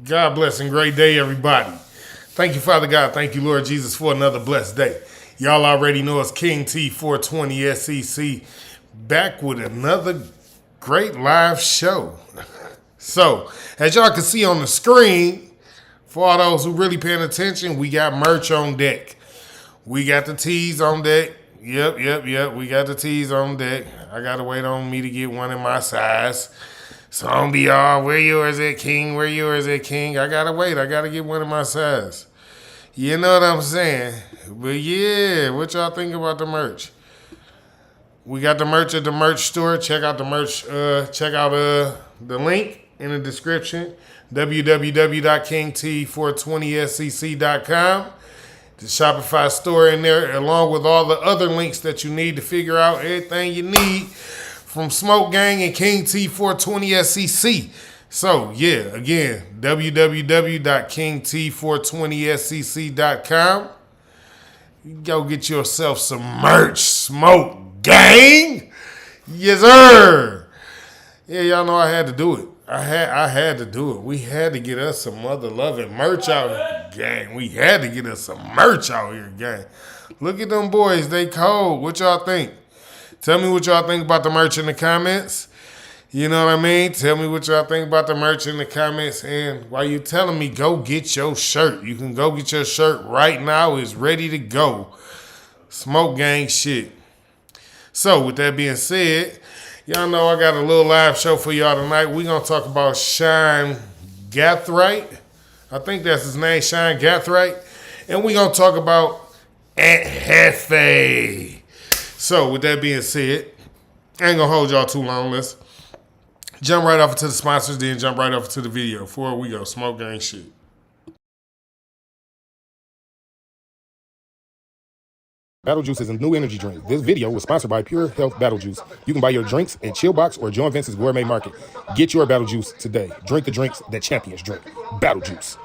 God bless and great day, everybody. Thank you, Father God. Thank you, Lord Jesus, for another blessed day. Y'all already know it's King T 420 SEC back with another great live show. So, as y'all can see on the screen, for all those who really paying attention, we got merch on deck. We got the tees on deck. Yep. We got the tees on deck. I gotta wait on me to get one in my size. So don't be all, where yours at, King? Where yours at, King? I gotta wait. I gotta get one in my size. You know what I'm saying? But yeah, what y'all think about the merch? We got the merch at the merch store. Check out the merch. Check out the link in the description. www.kingT420sec.com. The Shopify store in there, along with all the other links that you need to figure out everything you need from Smoke Gang and King T420SEC. So, yeah, again, www.kingT420sec.com. Go get yourself some merch, Smoke Gang. Yes, sir. Yeah, y'all know I had to do it. I had to do it. We had to get us some mother loving merch out here, gang. We had to get us some merch out here, gang. Look at them boys. They cold. What y'all think? Tell me what y'all think about the merch in the comments. You know what I mean? Tell me what y'all think about the merch in the comments. And while you telling me, go get your shirt. You can go get your shirt right now. It's ready to go. Smoke Gang shit. So with that being said, y'all know I got a little live show for y'all tonight. We're going to talk about Shine Gathright. I think that's his name, Shine Gathright. And we're going to talk about Jefe. So with that being said, I ain't going to hold y'all too long. Let's jump right off into the sponsors, then jump right off into the video. Before we go, Smoke Gang shit. Battle Juice is a new energy drink. This video was sponsored by Pure Health Battle Juice. You can buy your drinks at Chill Box or join Vince's Gourmet Market. Get your Battle Juice today. Drink the drinks that champions drink. Battle Juice.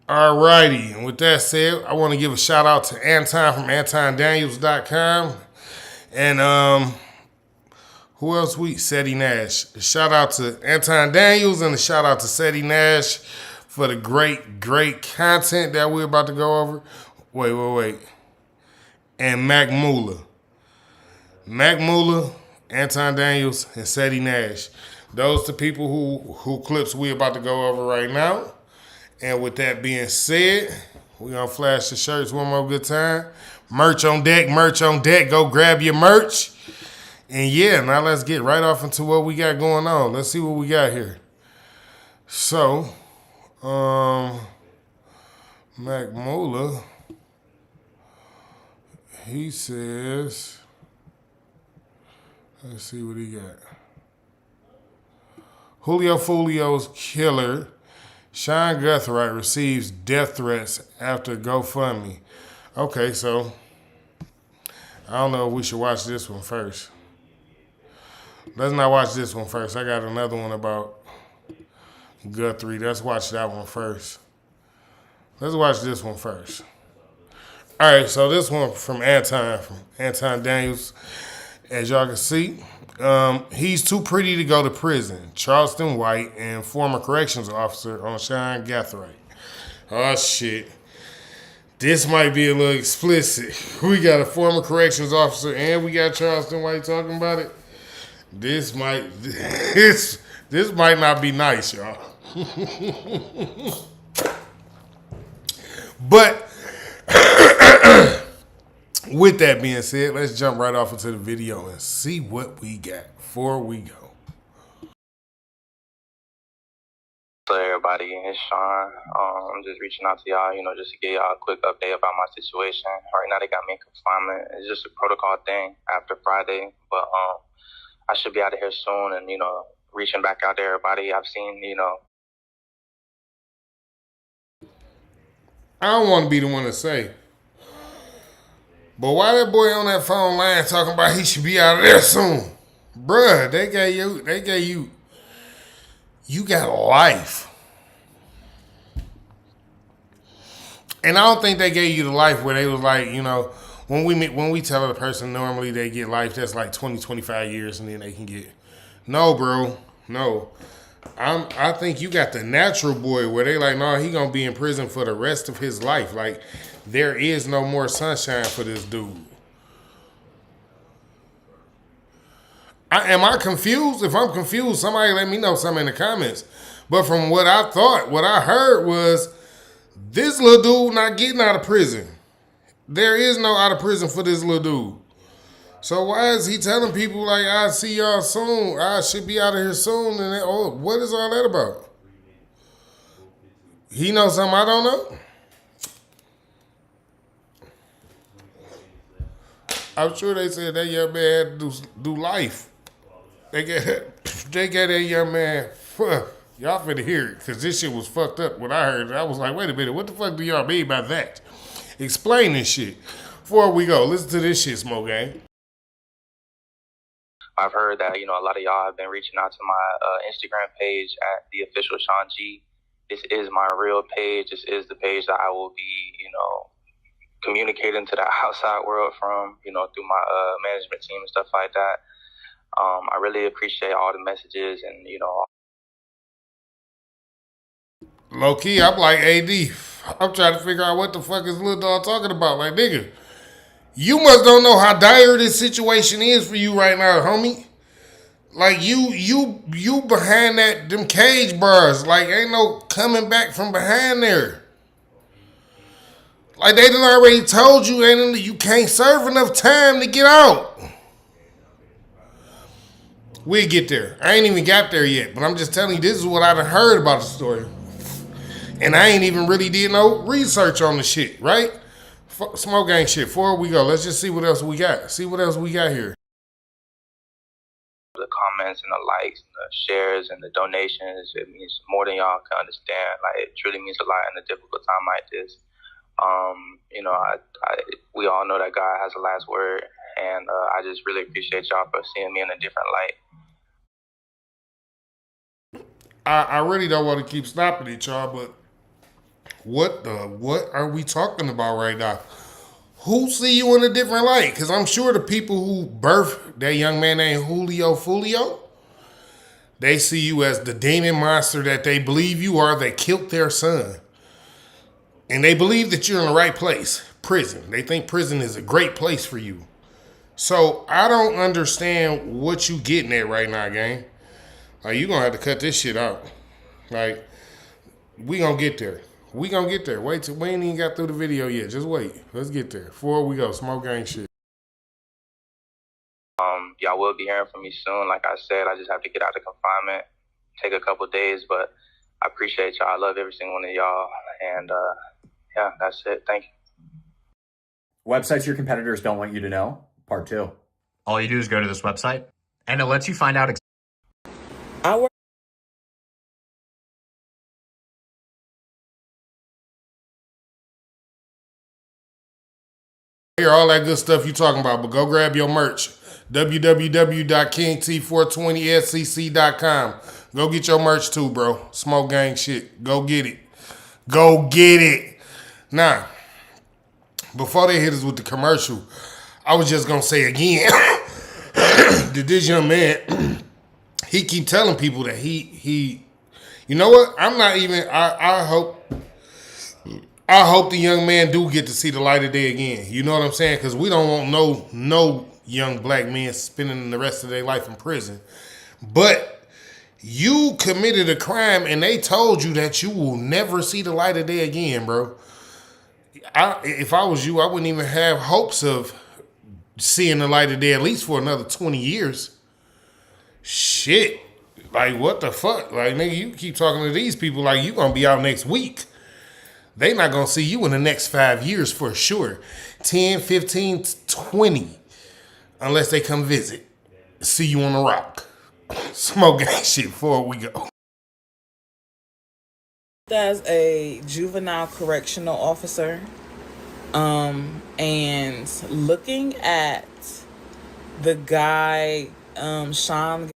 Alrighty, and with that said, I want to give a shout out to Anton from AntonDaniels.com. And who else Seti Nash. A shout out to Anton Daniels and a shout out to Seti Nash for the great content that we're about to go over. Wait. And Mac Mula, Anton Daniels, and Seti Nash. Those the people who clips we're about to go over right now. And with that being said, we're going to flash the shirts one more good time. Merch on deck. Go grab your merch. And yeah, now let's get right off into what we got going on. Let's see what we got here. So, Mac Mula, he says, let's see what he got. Julio Folio's killer, Shine Gathright, receives death threats after GoFundMe. Okay, so I don't know if we should watch this one first. Let's not watch this one first. I got another one about Gathright. Let's watch that one first. Let's watch this one first. All right, so this one from Anton Daniels. As y'all can see, he's too pretty to go to prison. Charleston White and former corrections officer on Shine Gathright. Oh, shit. This might be a little explicit. We got a former corrections officer and we got Charleston White talking about it. This might not be nice, y'all. But with that being said, let's jump right off into the video and see what we got before we go. So everybody, it's Sean. I'm just reaching out to y'all, just to give y'all a quick update about my situation. Right now they got me in confinement. It's just a protocol thing after Friday, but I should be out of here soon and, reaching back out to everybody. I've seen, I don't want to be the one to say, but why that boy on that phone line talking about he should be out of there soon? Bruh, they gave you got life. And I don't think they gave you the life where they was like, when we tell a person normally they get life, that's like 20, 25 years and then they can get. No, bro. No. I think you got the natural boy where they like, no, he gonna be in prison for the rest of his life. Like, there is no more sunshine for this dude. Am I confused? If I'm confused, somebody let me know something in the comments. But from what I thought, what I heard was this little dude not getting out of prison. There is no out of prison for this little dude. So why is he telling people like, I'll see y'all soon, I should be out of here soon, and what is all that about? He knows something I don't know? I'm sure they said that young man had to do life. They gave that young man, y'all finna hear it, because this shit was fucked up. When I heard it, I was like, wait a minute, what the fuck do y'all mean by that? Explain this shit. Before we go, listen to this shit, Smoke Gang. I've heard that, a lot of y'all have been reaching out to my Instagram page at the official Sean G. This is my real page. This is the page that I will be, communicating to the outside world from, through my management team and stuff like that. I really appreciate all the messages and, Low key, I'm like AD. I'm trying to figure out what the fuck is Lil Dog talking about. Like, nigga, you must don't know how dire this situation is for you right now, homie. Like, you behind them cage bars. Like, ain't no coming back from behind there. Like, they done already told you, you can't serve enough time to get out. We'll get there. I ain't even got there yet, but I'm just telling you, this is what I done heard about the story. And I ain't even really did no research on the shit, right? Smoke Gang shit. Before we go, let's just see what else we got. See what else we got here. The comments and the likes and the shares and the donations, it means more than y'all can understand. Like, it truly means a lot in a difficult time like this. We all know that God has the last word, and I just really appreciate y'all for seeing me in a different light. I really don't want to keep stopping at y'all, but what are we talking about right now? Who see you in a different light? Because I'm sure the people who birthed that young man named Julio Fulio, they see you as the demon monster that they believe you are that killed their son. And they believe that you're in the right place, prison. They think prison is a great place for you. So I don't understand what you getting at right now, gang. Like, you gonna have to cut this shit out. Like, we gonna get there. We gonna get there. Wait till we ain't even got through the video yet. Just wait. Let's get there. Before we go, Smoke Gang shit. Y'all will be hearing from me soon. Like I said, I just have to get out of confinement. Take a couple days, but I appreciate y'all. I love every single one of y'all. And yeah, that's it. Thank you. Websites your competitors don't want you to know, part 2. All you do is go to this website, and it lets you find out Hear all that good stuff you talking about, but go grab your merch. www.king t420scc.com. Go get your merch too, bro. Smoke Gang shit. Go get it. Go get it. Now, before they hit us with the commercial, I was just gonna say again that this young man, he keep telling people that he you know what? I'm not even I hope the young man do get to see the light of day again. You know what I'm saying? Because we don't want no young black men spending the rest of their life in prison. But you committed a crime and they told you that you will never see the light of day again, bro. If I was you, I wouldn't even have hopes of seeing the light of day at least for another 20 years. Shit. Like, what the fuck? Like, nigga, you keep talking to these people like you gonna be out next week. They not gonna see you in the next 5 years for sure. 10, 15, 20. Unless they come visit. See you on the rock. Smoke Gang shit before we go. As a juvenile correctional officer, and looking at the guy, Sean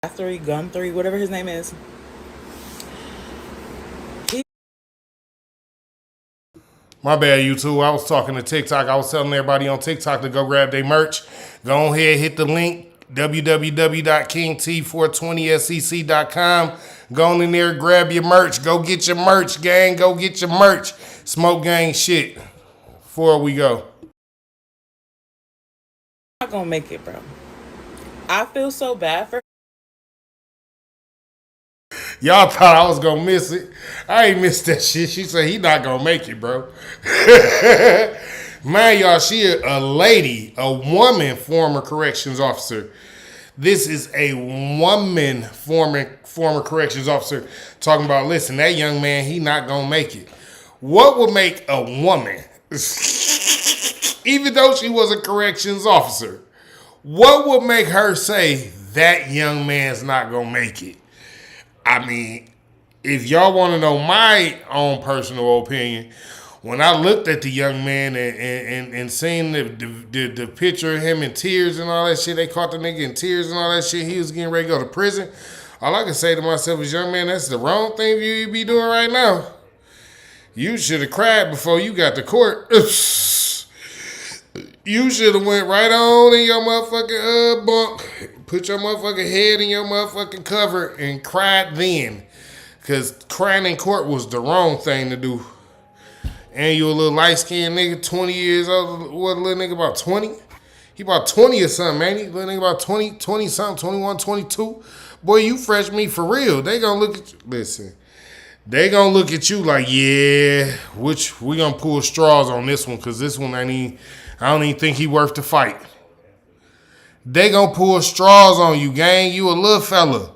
Gathright, whatever his name is. My bad, YouTube. I was talking to TikTok. I was telling everybody on TikTok to go grab their merch. Go ahead, hit the link, www.kingT420sec.com. Go on in there, grab your merch. Go get your merch, gang. Go get your merch. Smoke gang shit. Before we go. I'm not gonna make it, bro. I feel so bad for Y'all thought I was gonna miss it. I ain't missed that shit. She said he not gonna make it, bro. Man, y'all, she a lady, a woman former corrections officer. This is a woman former corrections officer talking about, listen, that young man, he not gonna make it. What would make a woman, even though she was a corrections officer, what would make her say that young man's not gonna make it? I mean, if y'all want to know my own personal opinion, when I looked at the young man and seen the picture of him in tears and all that shit, they caught the nigga in tears and all that shit, he was getting ready to go to prison. All I can say to myself is, young man, that's the wrong thing you be doing right now. You should have cried before you got to court. You should have went right on in your motherfucking bunk, put your motherfucking head in your motherfucking cover and cried then. Because crying in court was the wrong thing to do. And you a little light-skinned nigga, 20 years old. What, a little nigga about 20? He about 20 or something, ain't he? Little nigga about 20 something, 21, 22. Boy, you fresh meat for real. They gonna look at you. Listen. They gonna look at you like, yeah, which we gonna pull straws on this one, because this one I don't even think he worth the fight. They gonna pull straws on you, gang. You a little fella.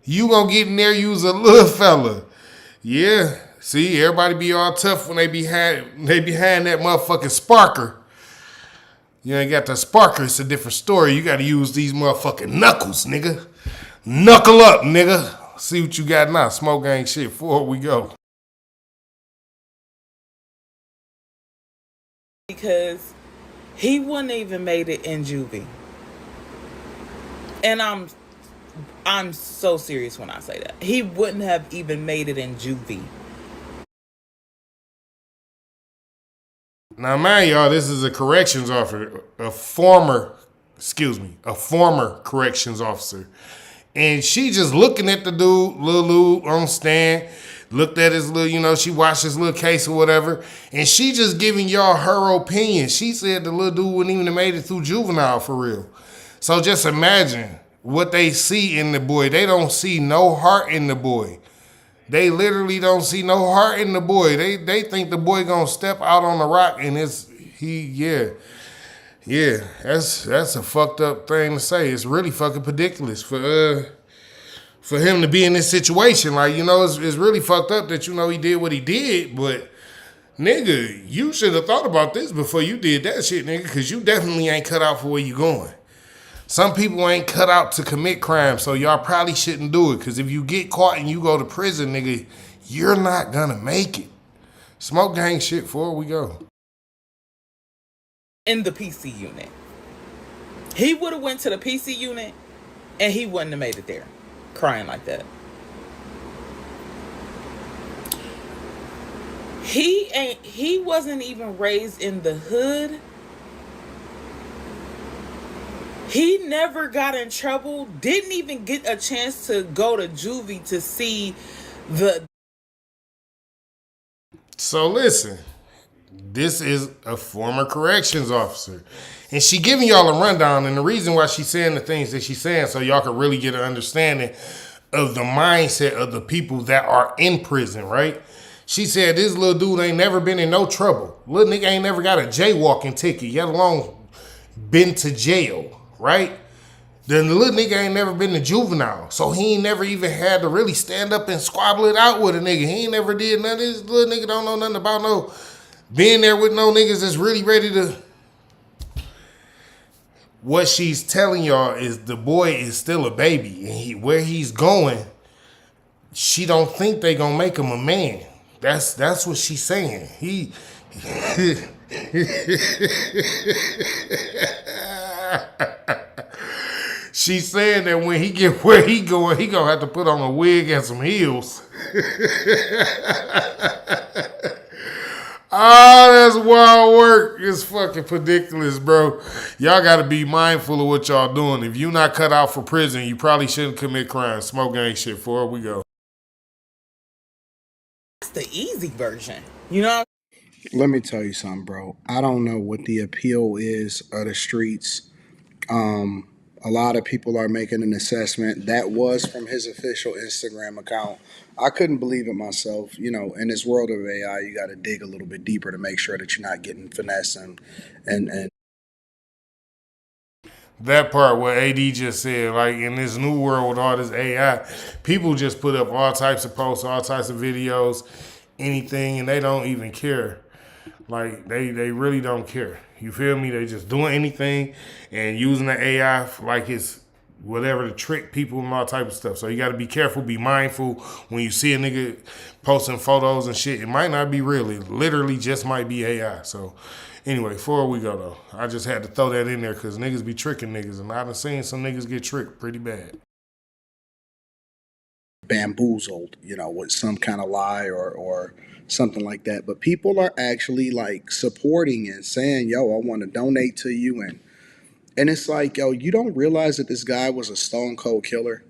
You gonna get in there, you's a little fella. Yeah. See, everybody be all tough when they behind that motherfucking sparker. You ain't got the sparker, it's a different story. You gotta use these motherfucking knuckles, nigga. Knuckle up, nigga. See what you got now. Smoke gang shit before we go. because he wouldn't even made it in juvie. And I'm so serious when I say that. He wouldn't have even made it in juvie. Now, mind y'all, this is a corrections officer, a former corrections officer. And she just looking at the dude, Lil on stand, looked at his little, she watched his little case or whatever, and she just giving y'all her opinion. She said the little dude wouldn't even have made it through juvenile for real. So just imagine what they see in the boy. They don't see no heart in the boy. They literally don't see no heart in the boy. They think the boy gonna step out on the rock and yeah, that's a fucked up thing to say. It's really fucking ridiculous for him to be in this situation. Like, it's really fucked up that he did what he did, but nigga, you should have thought about this before you did that shit, nigga, because you definitely ain't cut out for where you going. Some people ain't cut out to commit crime, so y'all probably shouldn't do it, because if you get caught and you go to prison, nigga, you're not gonna make it. Smoke gang shit before we go. In the PC unit. He would have went to the PC unit and he wouldn't have made it there. Crying like that. He wasn't even raised in the hood. He never got in trouble. Didn't even get a chance to go to juvie to see the... So listen, this is a former corrections officer. And she giving y'all a rundown, and the reason why she's saying the things that she's saying so y'all can really get an understanding of the mindset of the people that are in prison, right? She said this little dude ain't never been in no trouble. Little nigga ain't never got a jaywalking ticket, yet alone been to jail, right? Then the little nigga ain't never been to juvenile, so he ain't never even had to really stand up and squabble it out with a nigga. He ain't never did none of this. Little nigga don't know nothing about no being there with no niggas that's really ready to... What she's telling y'all is the boy is still a baby, and where he's going, she don't think they gonna make him a man. That's what she's saying. She's saying that when he get where he going, he gonna have to put on a wig and some heels. Oh, that's wild work. It's fucking ridiculous, bro. Y'all got to be mindful of what y'all doing. If you not cut out for prison, you probably shouldn't commit crimes. Smoke gang shit. Before we go. That's the easy version. You know? Let me tell you something, bro. I don't know what the appeal is of the streets. A lot of people are making an assessment that was from his official Instagram account. I couldn't believe it myself. You know, in this world of AI, you got to dig a little bit deeper to make sure that you're not getting finessed and That part what AD just said, like in this new world with all this AI, people just put up all types of posts, all types of videos, anything, and they don't even care. Like they really don't care. You feel me? They just doing anything and using the AI for like it's whatever to trick people and all type of stuff. So you got to be careful, be mindful when you see a nigga posting photos and shit. It might not be real. It literally just might be AI. So anyway, before we go though, I just had to throw that in there because niggas be tricking niggas, and I done seen some niggas get tricked pretty bad. bamboozled, you know, with some kind of lie or something like that. But people are actually like supporting and saying, yo, I want to donate to you. And it's like, yo, you don't realize that this guy was a stone cold killer?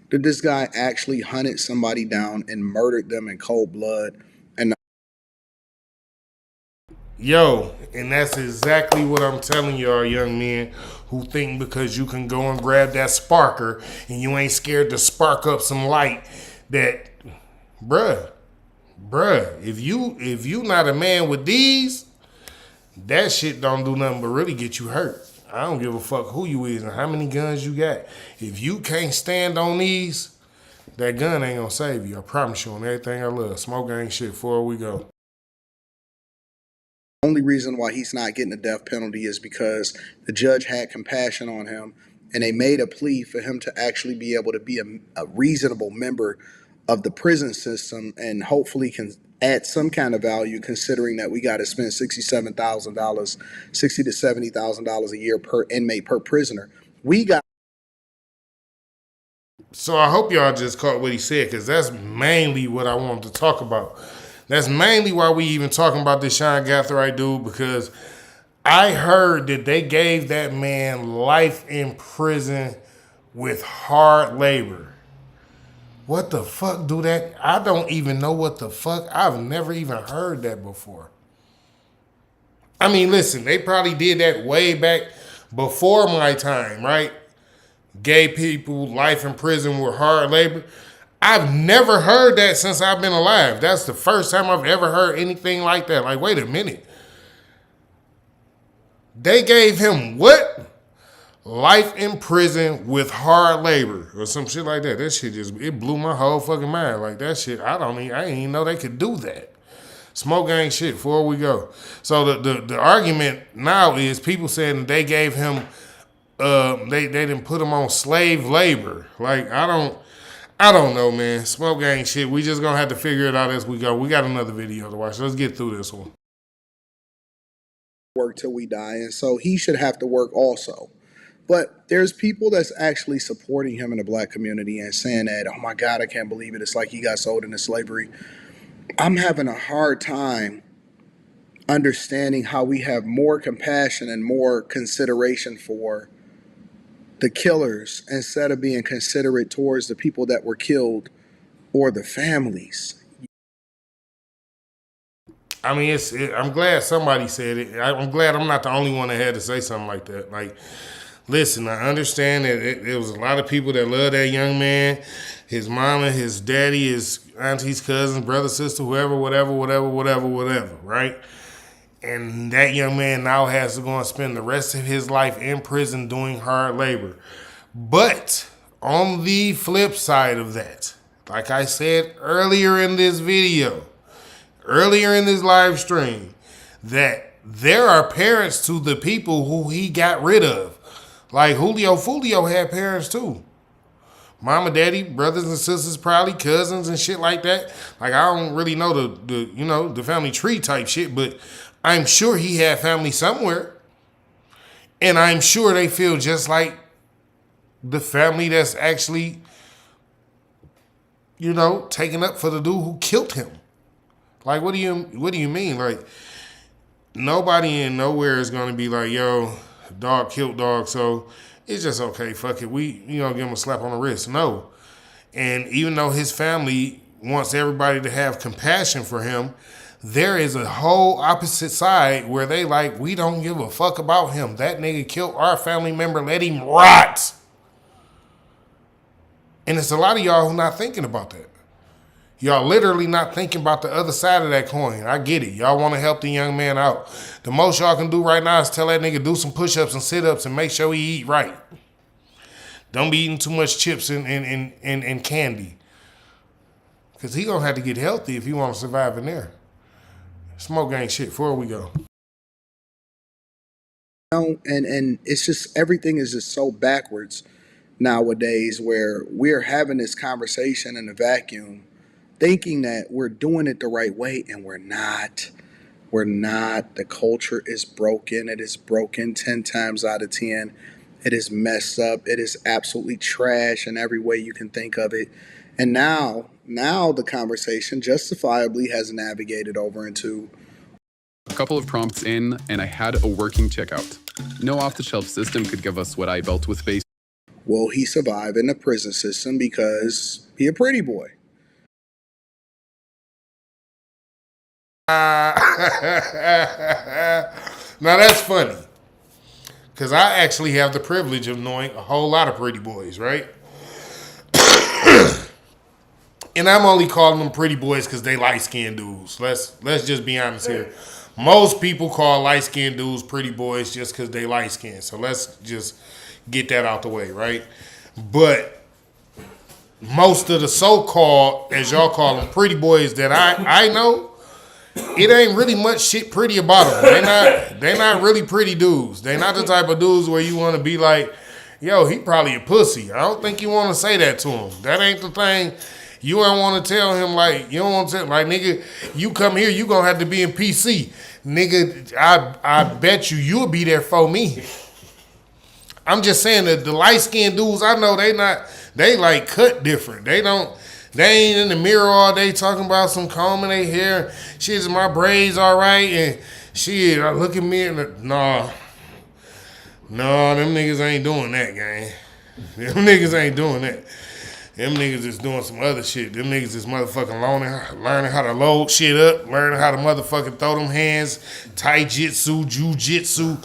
That this guy actually hunted somebody down and murdered them in cold blood? And Yo, and that's exactly what I'm telling y'all young men who think because you can go and grab that sparker and you ain't scared to spark up some light that, bruh, if you not a man with these, that shit don't do nothing but really get you hurt. I don't give a fuck who you is and how many guns you got. If you can't stand on these, that gun ain't gonna save you. I promise you on everything I love. Smoke gang shit before we go. only reason why he's not getting the death penalty is because the judge had compassion on him and they made a plea for him to actually be able to be a reasonable member of the prison system and hopefully can add some kind of value considering that we got to spend $67,000, $60,000 to $70,000 a year per inmate per prisoner. We got So I hope y'all just caught what he said, because that's mainly what I wanted to talk about. That's mainly why we even talking about this Sean Gathright dude, because I heard that they gave that man life in prison with hard labor. What the fuck do that? I don't even know what the fuck. I've never even heard that before. I mean, listen, they probably did that way back before my time, right? Gay people, life in prison with hard labor. I've never heard that since I've been alive. That's the first time I've ever heard anything like that. Like, wait a minute. They gave him what? Life in prison with hard labor or some shit like that. That shit it blew my whole fucking mind. Like that shit, I didn't even know they could do that. Smoke gang shit before we go. So the argument now is people saying they gave him they didn't put him on slave labor. Like I don't know, man. Smoke gang shit. We just gonna have to figure it out as we go. We got another video to watch. Let's get through this one. work till we die, and so he should have to work also. But there's people that's actually supporting him in the black community and saying that, oh my God, I can't believe it. It's like he got sold into slavery. I'm having a hard time understanding how we have more compassion and more consideration for the killers instead of being considerate towards the people that were killed or the families. I mean, I'm glad somebody said it. I'm glad I'm not the only one that had to say something like that. Like, listen, I understand that there was a lot of people that love that young man, his mama, his daddy, his aunties, cousins, brother, sister, whoever, whatever, right? And that young man now has to go and spend the rest of his life in prison doing hard labor. But on the flip side of that, like I said earlier in this video, earlier in this live stream, that there are parents to the people who he got rid of. Like Julio Fulio had parents too. Mama, daddy, brothers and sisters, probably cousins and shit like that. Like I don't really know the family tree type shit, but I'm sure he had family somewhere. And I'm sure they feel just like the family that's actually, taking up for the dude who killed him. Like, what do you mean? Like, nobody in nowhere is gonna be like, yo, dog killed dog, so it's just okay, fuck it. We, give him a slap on the wrist. No. And even though his family wants everybody to have compassion for him, there is a whole opposite side where they like, we don't give a fuck about him. That nigga killed our family member, let him rot. And it's a lot of y'all who not thinking about that. Y'all literally not thinking about the other side of that coin. I get it. Y'all want to help the young man out. The most y'all can do right now is tell that nigga do some push-ups and sit-ups and make sure he eat right. Don't be eating too much chips and candy. Because he going to have to get healthy if he want to survive in there. Smoke ain't shit. Before we go. And it's just, everything is just so backwards nowadays, where we're having this conversation in a vacuum, thinking that we're doing it the right way, and we're not. We're not. The culture is broken. It is broken 10 times out of 10. It is messed up. It is absolutely trash in every way you can think of it. And now the conversation justifiably has navigated over into a couple of prompts in, and I had a working checkout. No off-the-shelf system could give us what I built with base. Will he survive in the prison system because he a pretty boy? Now that's funny. Because I actually have the privilege of knowing a whole lot of pretty boys, right? And I'm only calling them pretty boys because they light-skinned dudes. Let's just be honest here. Most people call light-skinned dudes pretty boys just because they light-skinned. So let's just get that out the way, right? But most of the so-called, as y'all call them, pretty boys that I know, it ain't really much shit pretty about them. They not really pretty dudes. They not the type of dudes where you want to be like, yo, he probably a pussy. I don't think you want to say that to him. That ain't the thing. You don't want to tell him, like, you don't want to tell, like, nigga, you come here, you going to have to be in PC. Nigga, I bet you'll be there for me. I'm just saying that the light-skinned dudes I know, they like cut different. They ain't in the mirror all day talking about some combing their hair. Shit, is my braids all right? And shit, I look at me and nah, them niggas ain't doing that, gang. Them niggas ain't doing that. Them niggas is doing some other shit. Them niggas is motherfucking learning how to load shit up, learning how to motherfucking throw them hands, taijitsu, jujitsu,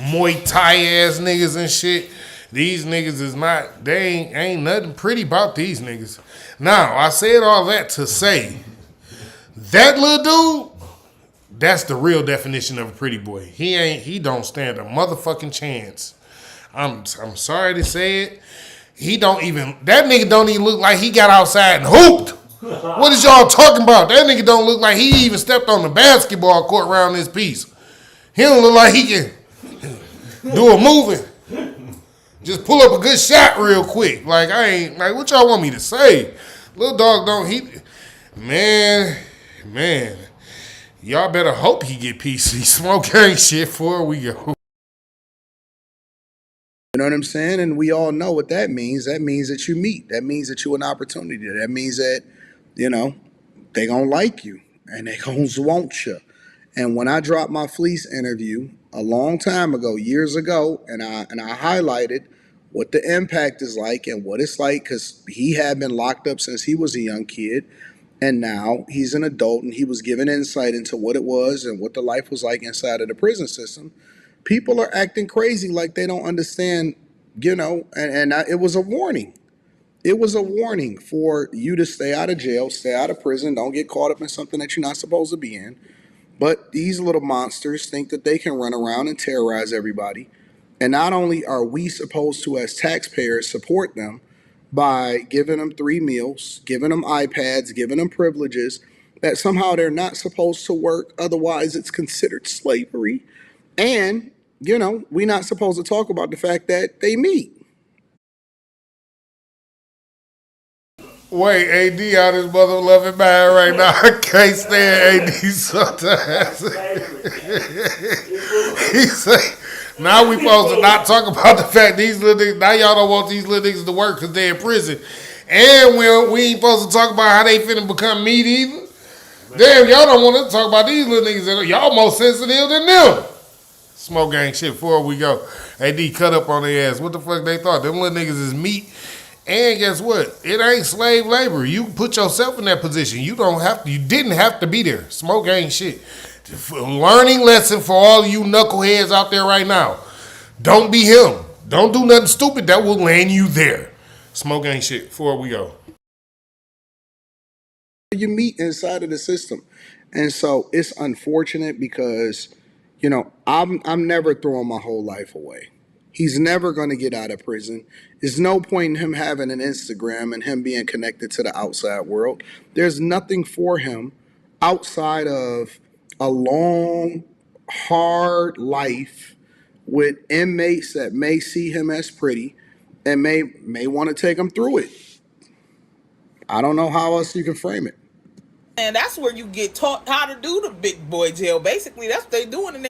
Muay Thai ass niggas and shit. These niggas is not, they ain't nothing pretty about these niggas. Now, I said all that to say, that little dude, that's the real definition of a pretty boy. He don't stand a motherfucking chance. I'm sorry to say it. That nigga don't even look like he got outside and hooped. What is y'all talking about? That nigga don't look like he even stepped on the basketball court around this piece. He don't look like he can do a moving. Just pull up a good shot real quick. Like, what y'all want me to say? Little dog man, y'all better hope he get PC. Smoke ain't shit before we go. You know what I'm saying? And we all know what that means. That means that you meet. That means that you an opportunity. That means that, they gonna like you and they gonna want you. And when I dropped my Fleece interview a long time ago, years ago, and I highlighted what the impact is like and what it's like, because he had been locked up since he was a young kid, and now he's an adult, and he was given insight into what it was and what the life was like inside of the prison system. People are acting crazy like they don't understand, it was a warning. It was a warning for you to stay out of jail, stay out of prison, don't get caught up in something that you're not supposed to be in. But these little monsters think that they can run around and terrorize everybody. And not only are we supposed to, as taxpayers, support them by giving them 3 meals, giving them iPads, giving them privileges, that somehow they're not supposed to work, otherwise it's considered slavery. And, we're not supposed to talk about the fact that they meet. Wait, AD out his mother loving mind right now. I can't stand AD sometimes. He say, Now we supposed to not talk about the fact these little niggas, now y'all don't want these little niggas to work because they're in prison. And we ain't supposed to talk about how they finna become meat either. Damn, y'all don't want to talk about these little niggas. Y'all more sensitive than them. Smoke gang shit before we go. AD cut up on their ass. What the fuck they thought? Them little niggas is meat. And guess what? It ain't slave labor. You put yourself in that position. You didn't have to be there. Smoke gang shit. Learning lesson for all you knuckleheads out there right now. Don't be him. Don't do nothing stupid that will land you there. Smoke gang shit before we go. You meet inside of the system. And so it's unfortunate because, I'm never throwing my whole life away. He's never going to get out of prison. There's no point in him having an Instagram and him being connected to the outside world. There's nothing for him outside of a long, hard life with inmates that may see him as pretty and may want to take him through it. I don't know how else you can frame it. And that's where you get taught how to do the big boy jail. Basically, that's what they doing in there.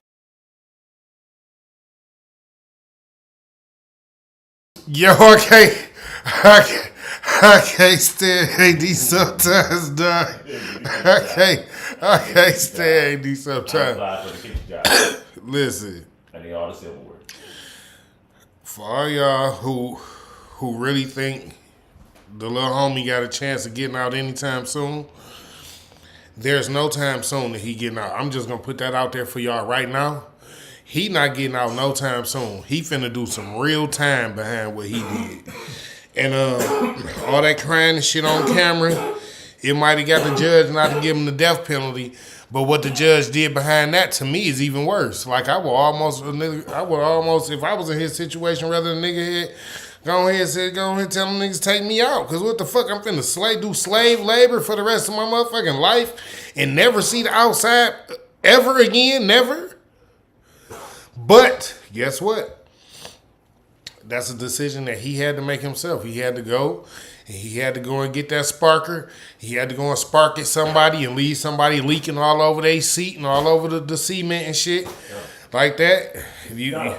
Yo, I can't stand AD sometimes, dog. I can't stand AD sometimes. Listen, for all y'all who really think the little homie got a chance of getting out anytime soon, there's no time soon that he getting out. I'm just gonna put that out there for y'all right now. He not getting out no time soon. He finna do some real time behind what he did. And all that crying and shit on camera, it might have got the judge not to give him the death penalty. But what the judge did behind that, to me, is even worse. Like, I would almost, if I was in his situation, rather than nigga head, go ahead and tell them niggas take me out. Because what the fuck, I'm finna do slave labor for the rest of my motherfucking life and never see the outside ever again, never? But guess what? That's a decision that he had to make himself. He had to go, and he had to go and get that sparker. He had to go and spark at somebody and leave somebody leaking all over their seat and all over the cement and shit like that. You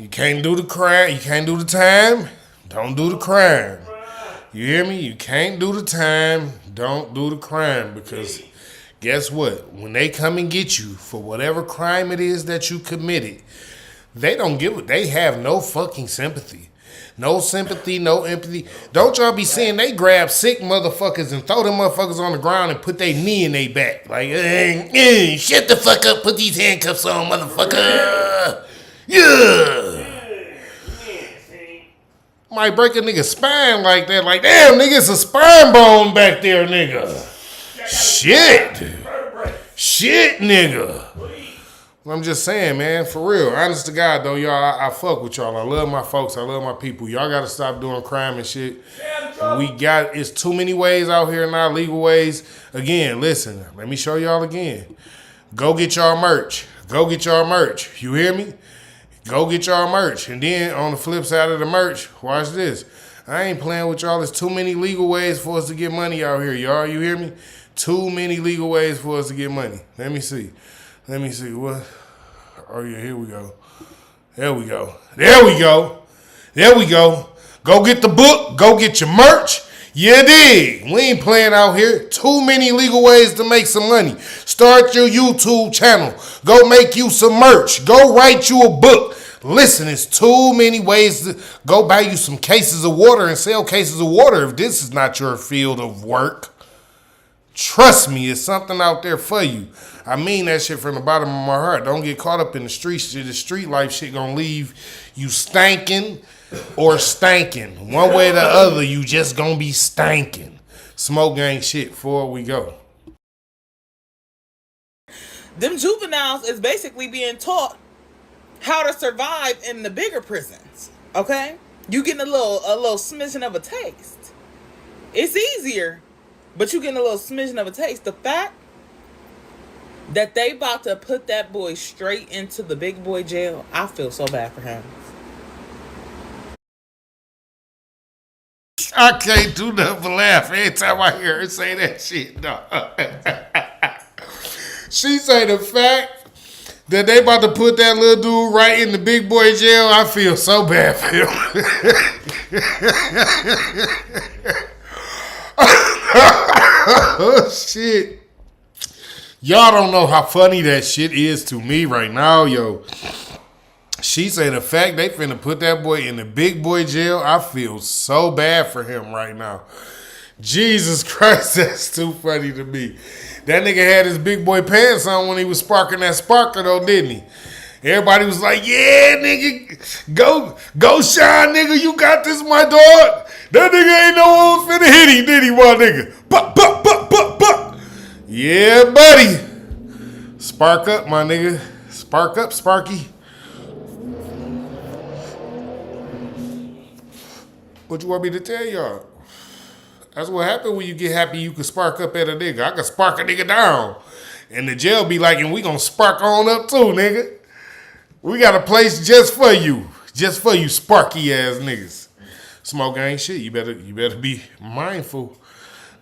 can't do the crime. You can't do the time. Don't do the crime. You hear me? You can't do the time. Don't do the crime, because guess what? When they come and get you for whatever crime it is that you committed, they have no fucking sympathy. No sympathy, no empathy. Don't y'all be seeing they grab sick motherfuckers and throw them motherfuckers on the ground and put their knee in their back. Like, shut the fuck up, put these handcuffs on, motherfucker. Yeah. Might break a nigga's spine like that. Like, damn, nigga, it's a spine bone back there, nigga. Shit, nigga. I'm just saying, man, for real. Honest to God, though, y'all, I fuck with y'all. I love my folks. I love my people. Y'all got to stop doing crime and shit. It's too many ways out here now, legal ways. Again, listen, let me show y'all again. Go get y'all merch. Go get y'all merch. You hear me? Go get y'all merch. And then on the flip side of the merch, watch this. I ain't playing with y'all. There's too many legal ways for us to get money out here, y'all. You hear me? Too many legal ways for us to get money. Let me see. What? Oh, yeah, here we go. There we go. Go get the book. Go get your merch. You dig? We ain't playing out here. Too many legal ways to make some money. Start your YouTube channel. Go make you some merch. Go write you a book. Listen, it's too many ways to go buy you some cases of water and sell cases of water if this is not your field of work. Trust me, it's something out there for you. I mean that shit from the bottom of my heart. Don't get caught up in the streets. The street life shit gonna leave you stankin' or stankin'. One way or the other, you just gonna be stankin'. Smoke gang shit before we go. Them juveniles is basically being taught how to survive in the bigger prisons. Okay? You getting a little smidgen of a taste. It's easier, but you getting a little smidgen of a taste. The fact that they about to put that boy straight into the big boy jail, I feel so bad for him. I can't do nothing but laugh every time I hear her say that shit. No. She say the fact that they about to put that little dude right in the big boy jail. I feel so bad for him. Oh, shit. Y'all don't know how funny that shit is to me right now, yo. She said the fact they finna put that boy in the big boy jail, I feel so bad for him right now. Jesus Christ, that's too funny to me. That nigga had his big boy pants on when he was sparking that sparker though, didn't he? Everybody was like, yeah, nigga, go shine, nigga, you got this, my dog. That nigga ain't no one finna hit him, did he, my nigga? Buck. Yeah, buddy. Spark up, my nigga. Spark up, Sparky. What you want me to tell y'all? That's what happened when you get happy you can spark up at a nigga. I can spark a nigga down. And the jail be like, and we gonna spark on up too, nigga. We got a place just for you. Just for you sparky ass niggas. Smoke ain't shit. You better be mindful.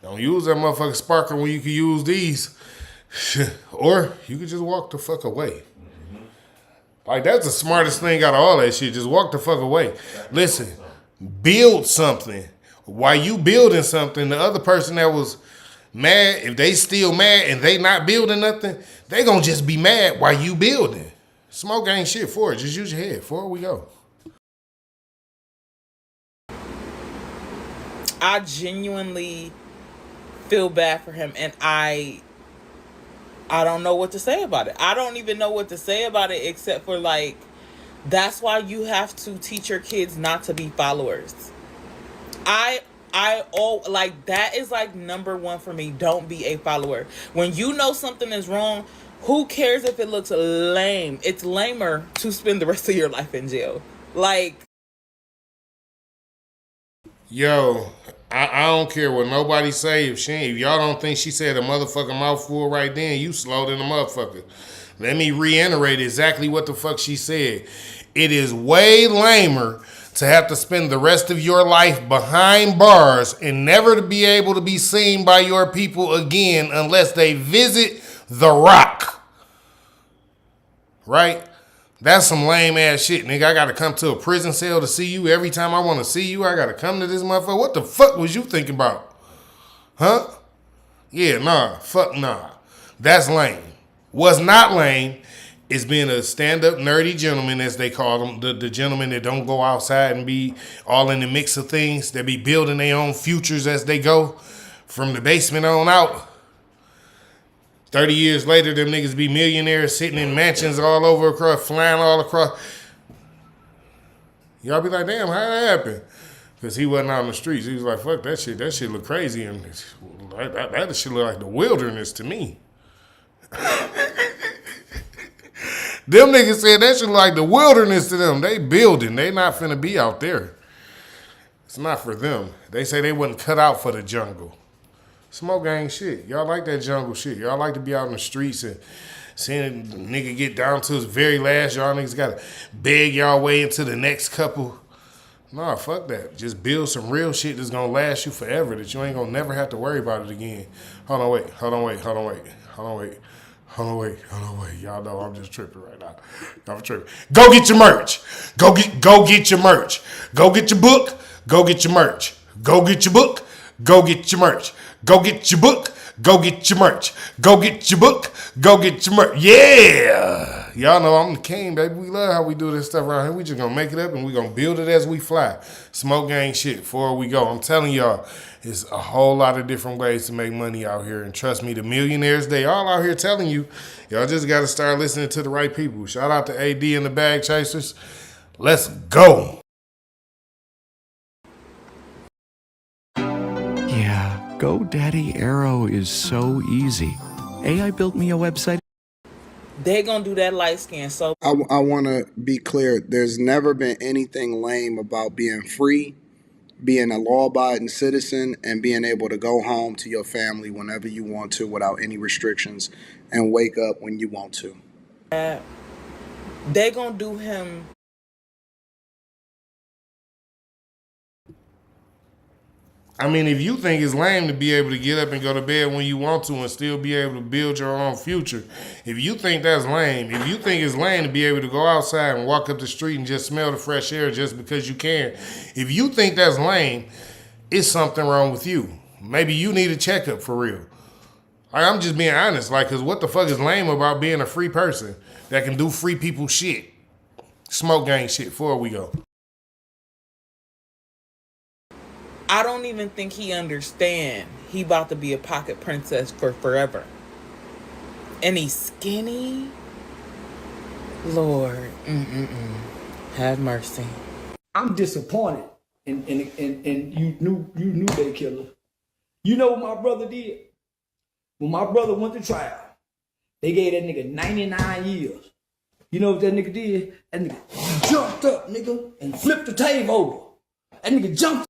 Don't use that motherfucking sparker when you can use these. Or you can just walk the fuck away. Like, that's the smartest thing out of all that shit. Just walk the fuck away. Listen, build something. While you building something, the other person that was mad, if they still mad and they not building nothing, they gonna just be mad while you building. Smoke ain't shit for it. Just use your head. Forward we go. I genuinely feel bad for him, and I don't know what to say about it. I don't even know what to say about it except for, like, that's why you have to teach your kids not to be followers. That is like number one for me. Don't be a follower. When you know something is wrong, who cares if it looks lame? It's lamer to spend the rest of your life in jail. Like, yo, I don't care what nobody say. If y'all don't think she said a motherfucking mouthful right then, you slow than a motherfucker. Let me reiterate exactly what the fuck she said. It is way lamer to have to spend the rest of your life behind bars and never to be able to be seen by your people again unless they visit the Rock. Right? That's some lame ass shit, nigga. I gotta come to a prison cell to see you. Every time I wanna see you, I gotta come to this motherfucker. What the fuck was you thinking about? Huh? Yeah, fuck nah. That's lame. What's not lame is being a stand-up nerdy gentleman, as they call them, the gentlemen that don't go outside and be all in the mix of things, that be building their own futures as they go from the basement on out. 30 years later, them niggas be millionaires sitting in mansions all over across, flying all across. Y'all be like, damn, how that happen? Because he wasn't out in the streets. He was like, fuck that shit. That shit look crazy. And that shit look like the wilderness to me. Them niggas said that shit like the wilderness to them. They building. They not finna be out there. It's not for them. They say they wasn't cut out for the jungle. Smoke gang shit. Y'all like that jungle shit. Y'all like to be out in the streets and seeing a nigga get down to his very last. Y'all niggas gotta beg y'all way into the next couple. Nah, fuck that. Just build some real shit that's gonna last you forever, that you ain't gonna never have to worry about it again. Hold on, wait. Y'all know I'm just tripping right now. I'm tripping. Go get your merch. Go get your merch. Go get your book. Go get your merch. Go get your book. Go get your merch. Go get your book. Go get your merch. Go get your book. Go get your merch. Yeah. Y'all know I'm the king, baby. We love how we do this stuff around here. We just gonna make it up and we gonna build it as we fly. Smoke gang shit before we go. I'm telling y'all, it's a whole lot of different ways to make money out here. And trust me, the millionaires, they all out here telling you, y'all just gotta start listening to the right people. Shout out to AD and the Bag Chasers. Let's go. Yeah, GoDaddy Arrow is so easy. AI built me a website. they gonna do that light skin. So I want to be clear. There's never been anything lame about being free, being a law-abiding citizen, and being able to go home to your family whenever you want to without any restrictions and wake up when you want to. they gonna do him. I mean, if you think it's lame to be able to get up and go to bed when you want to and still be able to build your own future, if you think that's lame, if you think it's lame to be able to go outside and walk up the street and just smell the fresh air just because you can, if you think that's lame, it's something wrong with you. Maybe you need a checkup for real. I'm just being honest, like, because what the fuck is lame about being a free person that can do free people shit? Smoke gang shit before we go. I don't even think he understand he about to be a pocket princess for forever. And he's skinny. Lord, have mercy. I'm disappointed in you knew they killer. You know what my brother did? When my brother went to trial, they gave that nigga 99 years. You know what that nigga did? That nigga jumped up, nigga, and flipped the table over. That nigga jumped.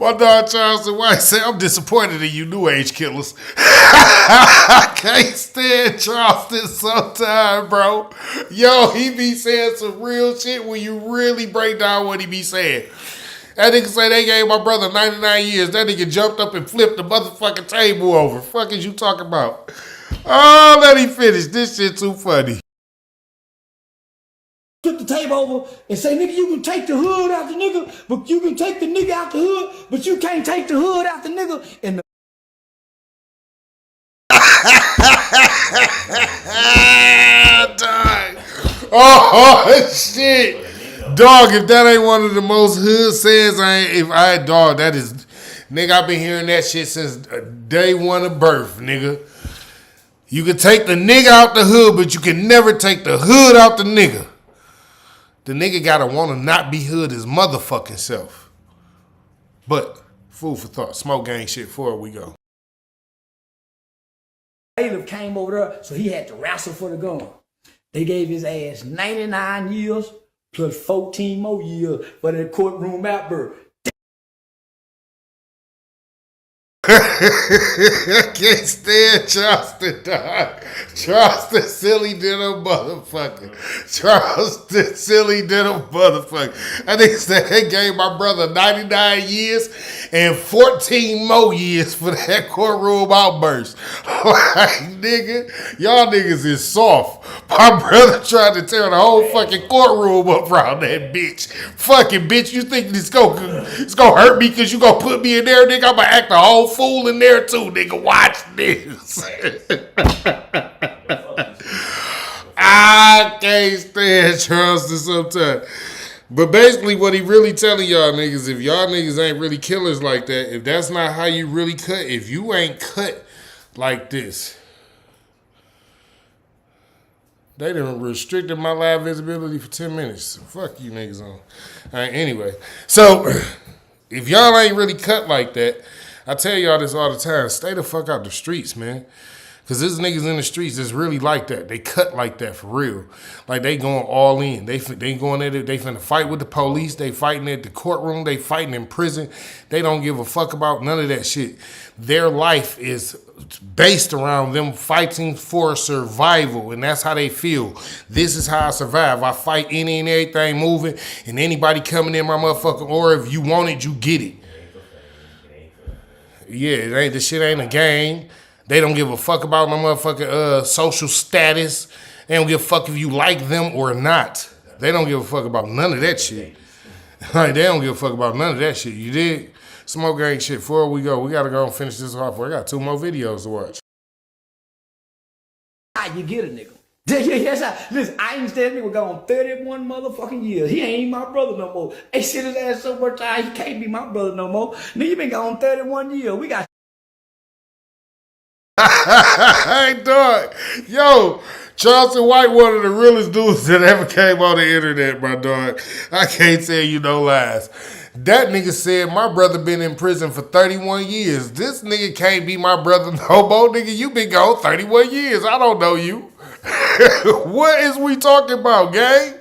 My dog Charleston White said, I'm disappointed in you new age killers. I can't stand Charleston sometimes, bro. Yo, he be saying some real shit when you really break down what he be saying. That nigga say they gave my brother 99 years. That nigga jumped up and flipped the motherfucking table over. Fuck is you talking about? Oh, let him finish. This shit too funny. Flip the table over and say, nigga, you can take the hood out the nigga, but you can take the nigga out the hood, but you can't take the hood out the nigga. And the oh shit. Dog, if that ain't one of the most hood sayings, that is, nigga, I've been hearing that shit since day one of birth, nigga. You can take the nigga out the hood, but you can never take the hood out the nigga. The nigga gotta wanna not be hood his motherfucking self. But, food for thought, smoke gang shit before we go. bailiff came over there, so he had to wrestle for the gun. They gave his ass 99 years plus 14 more years for that courtroom outburst. I can't stand Charleston, dog. Charleston silly than a motherfucker. Charleston silly than a motherfucker. I think said they gave my brother 99 years and 14 more years for that courtroom outburst. Like, nigga, y'all niggas is soft. My brother tried to tear the whole fucking courtroom up around that bitch. Fucking bitch, you think it's gonna hurt me because you gonna put me in there, nigga? I'm gonna act a whole fool in there too, nigga. Watch this. I can't stand Charleston sometimes. But basically what he really telling y'all niggas, if y'all niggas ain't really killers like that, if that's not how you really cut, if you ain't cut like this, they done restricted my live visibility for 10 minutes. So fuck you niggas on. All right, anyway. So if y'all ain't really cut like that, I tell y'all this all the time, stay the fuck out the streets, man. Because there's niggas in the streets that's really like that. They cut like that for real. Like they going all in. They going at it. They finna fight with the police. They fighting at the courtroom. They fighting in prison. They don't give a fuck about none of that shit. Their life is based around them fighting for survival. And that's how they feel. This is how I survive. I fight any and everything moving. And anybody coming in my motherfucker, or if you want it, you get it. Yeah, this shit ain't a game. They don't give a fuck about no motherfucking social status. They don't give a fuck if you like them or not. They don't give a fuck about none of that shit. Like, they don't give a fuck about none of that shit. You dig? Smoke gang shit. Before we go, we gotta go and finish this off. I got 2 more videos to watch. You get a nigga. Yes, listen, I ain't stand nigga gone 31 motherfucking years. He ain't my brother no more. They shit his ass so much time, he can't be my brother no more. Nigga, you been gone 31 years. We got Hey, dog. Yo, Charleston White, one of the realest dudes that ever came on the internet, my dog. I can't tell you no lies. That nigga said my brother been in prison for 31 years. This nigga can't be my brother no more. Nigga, you been gone 31 years. I don't know you. What is we talking about, gang?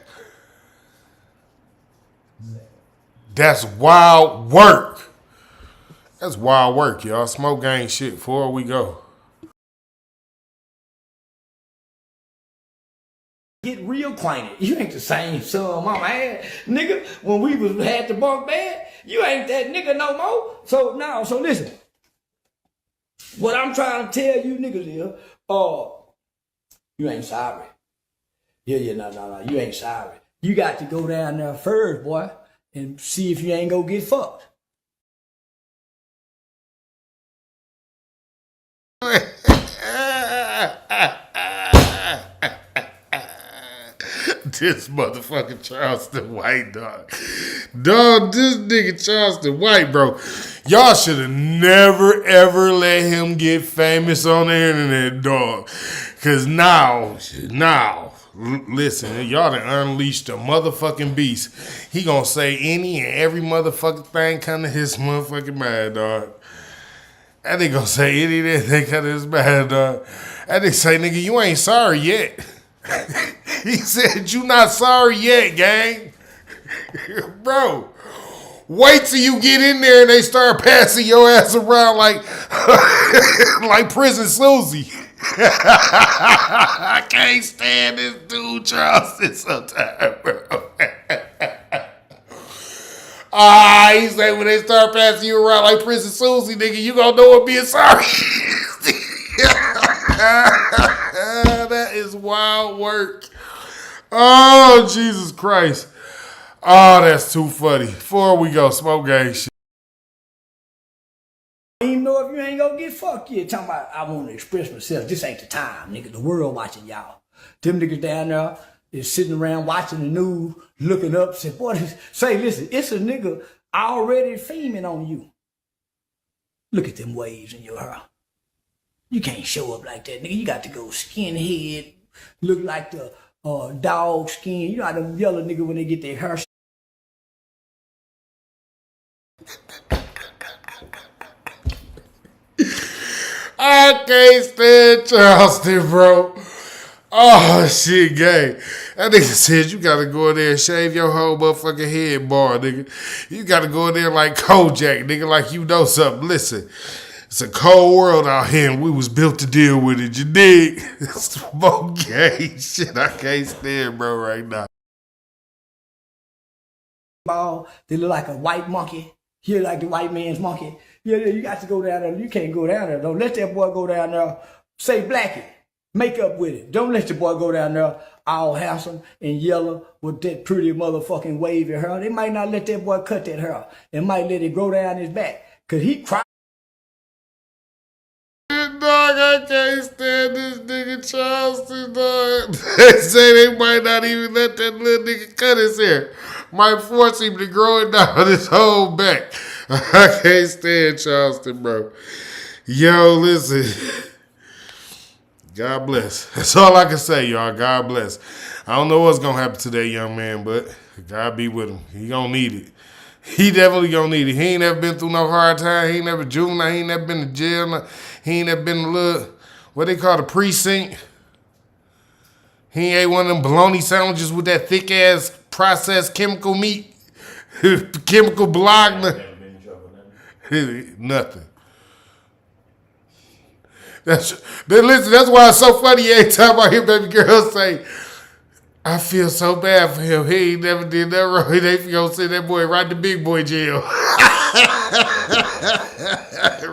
That's wild work. That's wild work, y'all. Smoke gang shit before we go. Get real acquainted. You ain't the same son mama had. Nigga, when we had the bunk bed, you ain't that nigga no more. So now, so listen. What I'm trying to tell you niggas is, you ain't sorry. Yeah, no, you ain't sorry. You got to go down there first, boy, and see if you ain't gonna get fucked. This motherfucking Charleston White, dog. Dog, this nigga Charleston White, bro. Y'all should have never, ever let him get famous on the internet, dog. Because now, listen, y'all done unleashed a motherfucking beast. He gonna say any and every motherfucking thing come to his motherfucking mind, dog. That nigga gonna say anything come to his mind, dog. That nigga say, nigga, you ain't sorry yet. He said, you not sorry yet, gang. Bro, wait till you get in there and they start passing your ass around like like Prison Susie. I can't stand this dude Charleston sometimes, bro. He said when they start passing you around like Prison Susie, nigga, you gonna know what being sorry. That is wild work. Oh, Jesus Christ. Oh, that's too funny. Before we go, smoke gang shit. I don't even know if you ain't gonna get fucked yet. Talking about, I want to express myself. This ain't the time, nigga. The world watching y'all. Them niggas down there is sitting around watching the news, looking up, say, boy, listen, it's a nigga already faming on you. Look at them waves in your hair. You can't show up like that, nigga. You got to go skinhead, look like the dog skin. You know how them yellow nigga when they get their hair. I can't stand Charleston, bro. Oh, shit, gang. That nigga said you gotta go in there and shave your whole motherfucking head bar, nigga. You gotta go in there like Kojak, nigga, like you know something. Listen, it's a cold world out here and we was built to deal with it, you dig? Smoke gang shit, I can't stand, bro, right now. They look like a white monkey. Here like the white man's monkey. Yeah, you got to go down there. You can't go down there. Don't let that boy go down there. Say blackie. Make up with it. Don't let the boy go down there all handsome and yellow with that pretty motherfucking wavy hair. They might not let that boy cut that hair. They might let it grow down his back. Cause he cried. Dog, I can't stand this nigga Charleston, dog. They say they might not even let that little nigga cut his hair. Might force him to grow it down his whole back. I can't stand Charleston, bro. Yo, listen. God bless. That's all I can say, y'all. God bless. I don't know what's going to happen to that young man, but God be with him. He going to need it. He definitely going to need it. He ain't never been through no hard time. He ain't never juvenile. He ain't never been to jail. He ain't never been a little, what they call the precinct. He ain't ate one of them bologna sandwiches with that thick-ass processed chemical meat. Chemical block. Nothing. Listen, that's why it's so funny every time I hear baby girls say, I feel so bad for him. He ain't never did that wrong. They gonna send that boy right to big boy jail.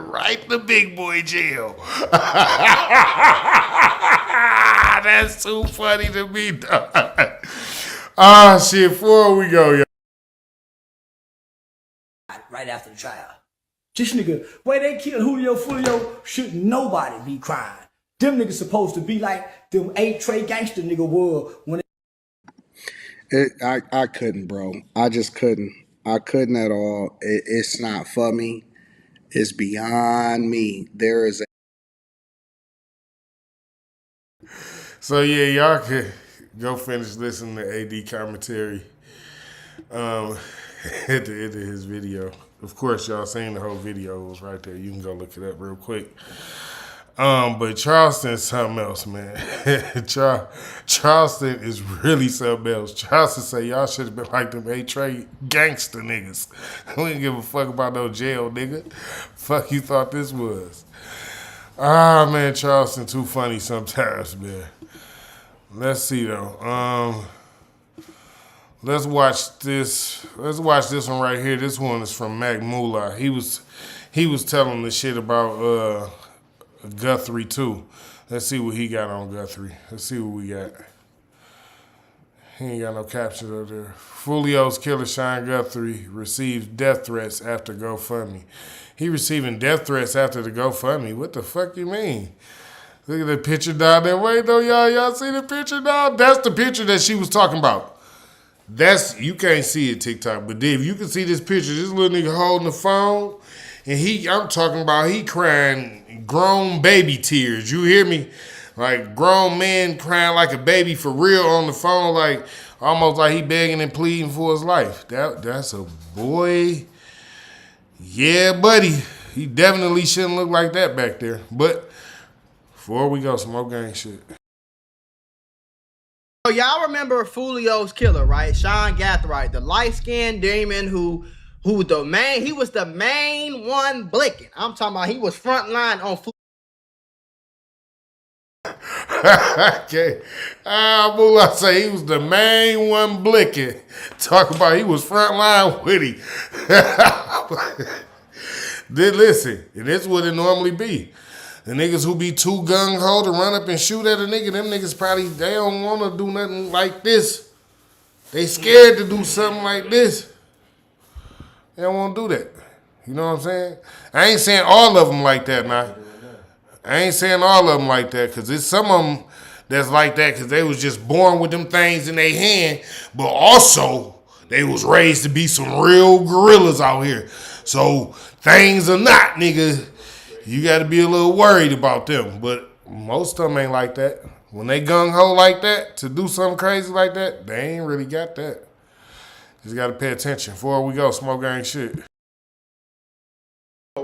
Right to big boy jail. That's too funny to me, dog. Shit, before we go, y'all. Right after the trial. This nigga, where they killed Julio, should nobody be crying. Them niggas supposed to be like them 8 Trey gangster nigga were when I couldn't, bro. I just couldn't. I couldn't at all. It's not for me. It's beyond me. There is a... So yeah, y'all can go finish listening to AD commentary at the end of his video. Of course, y'all seen the whole video. It was right there. You can go look it up real quick. But Charleston's something else, man. Charleston is really something else. Charleston say y'all should have been like them A-Trade gangster niggas. We didn't give a fuck about no jail, nigga. Fuck you thought this was. Man, Charleston too funny sometimes, man. Let's see though. Let's watch this. Let's watch this one right here. This one is from Mac Moolah. He was telling the shit about Guthrie too. Let's see what he got on Guthrie. Let's see what we got. He ain't got no captions up there. Fulio's killer Sean Guthrie receives death threats after GoFundMe. He receiving death threats after the GoFundMe. What the fuck you mean? Look at the picture down there. Wait though, y'all. Y'all see the picture down? That's the picture that she was talking about. That's, you can't see it, TikTok, but Dave, you can see this picture. This little nigga holding the phone, and I'm talking about he crying grown baby tears. You hear me? Like grown man crying like a baby for real on the phone, like almost like he begging and pleading for his life. That's a boy. Yeah, buddy. He definitely shouldn't look like that back there. But before we go, some more gang shit. So y'all remember Fulio's killer, right? Sean Gathright, the light-skinned demon who was the main one blicking. I'm talking about he was front line on Okay. Moolah say he was the main one blicking. Talk about he was front line with him. Then listen, and this is what it normally be. The niggas who be too gung-ho to run up and shoot at a nigga, them niggas probably, they don't want to do nothing like this. They scared to do something like this. They don't want to do that. You know what I'm saying? I ain't saying all of them like that now. I ain't saying all of them like that, because it's some of them that's like that because they was just born with them things in their hand, but also they was raised to be some real gorillas out here. So things are not, nigga. You got to be a little worried about them, but most of them ain't like that. When they gung-ho like that, to do something crazy like that, they ain't really got that. Just got to pay attention. Before we go, smoke gang shit.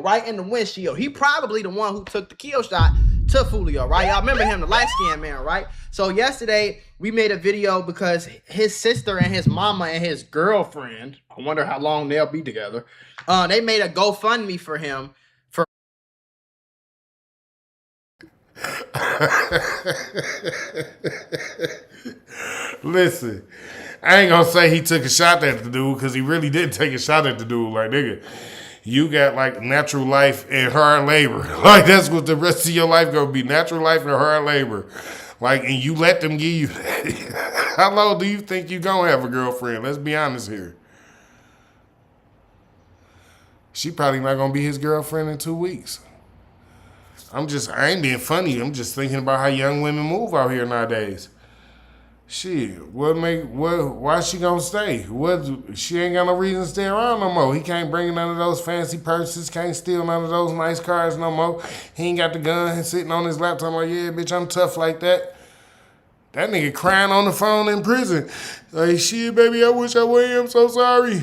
right in the windshield. He probably the one who took the kill shot to Fulio, right? Y'all remember him, the light-skinned man, right? So yesterday, we made a video because his sister and his mama and his girlfriend, I wonder how long they'll be together, they made a GoFundMe for him. Listen, I ain't gonna say he took a shot at the dude because he really did take a shot at the dude. Like, nigga, you got like natural life and hard labor. Like, that's what the rest of your life gonna be, natural life and hard labor. Like, and you let them give you how long do you think you gonna have a girlfriend? Let's be honest here. She probably not gonna be his girlfriend in 2 weeks. I ain't being funny. I'm just thinking about how young women move out here nowadays. Shit, why she gonna stay? She ain't got no reason to stay around no more. He can't bring none of those fancy purses, can't steal none of those nice cars no more. He ain't got the gun sitting on his laptop like, yeah, bitch, I'm tough like that. That nigga crying on the phone in prison. Like, shit, baby, I wish I were. I'm so sorry.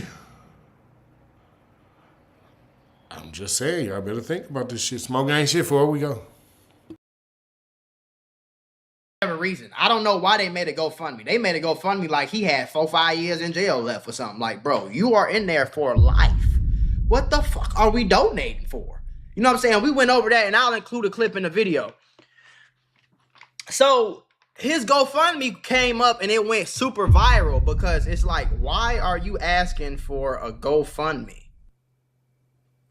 I'm just saying, y'all better think about this shit. Smoke gang shit before we go. Reason. I don't know why they made a GoFundMe. They made a GoFundMe like he had 4-5 years in jail left or something. Like, bro, you are in there for life. What the fuck are we donating for? You know what I'm saying? We went over that, and I'll include a clip in the video. So his GoFundMe came up and it went super viral because it's like, why are you asking for a GoFundMe?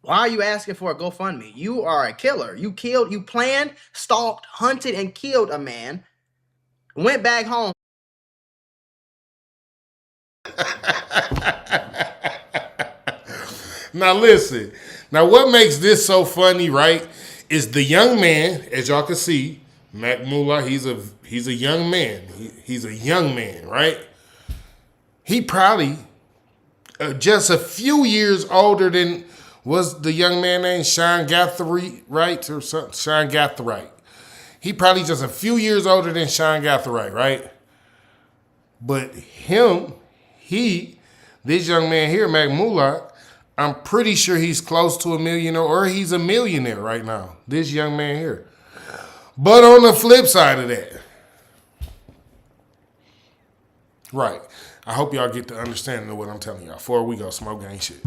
Why are you asking for a GoFundMe? You are a killer. You planned, stalked, hunted, and killed a man. Went back home. Now listen. Now what makes this so funny, right, is the young man, as y'all can see, Mac Moolah, he's a young man. He's a young man, right? He probably just a few years older than, was the young man named Sean Gathright, right? Or something, Sean Gathright. He probably just a few years older than Sean Gathright, right? But this young man here, Mac Moolah, I'm pretty sure he's close to a millionaire, or he's a millionaire right now. This young man here. But on the flip side of that, right, I hope y'all get the understanding of what I'm telling y'all. Before we go, smoke gang shit.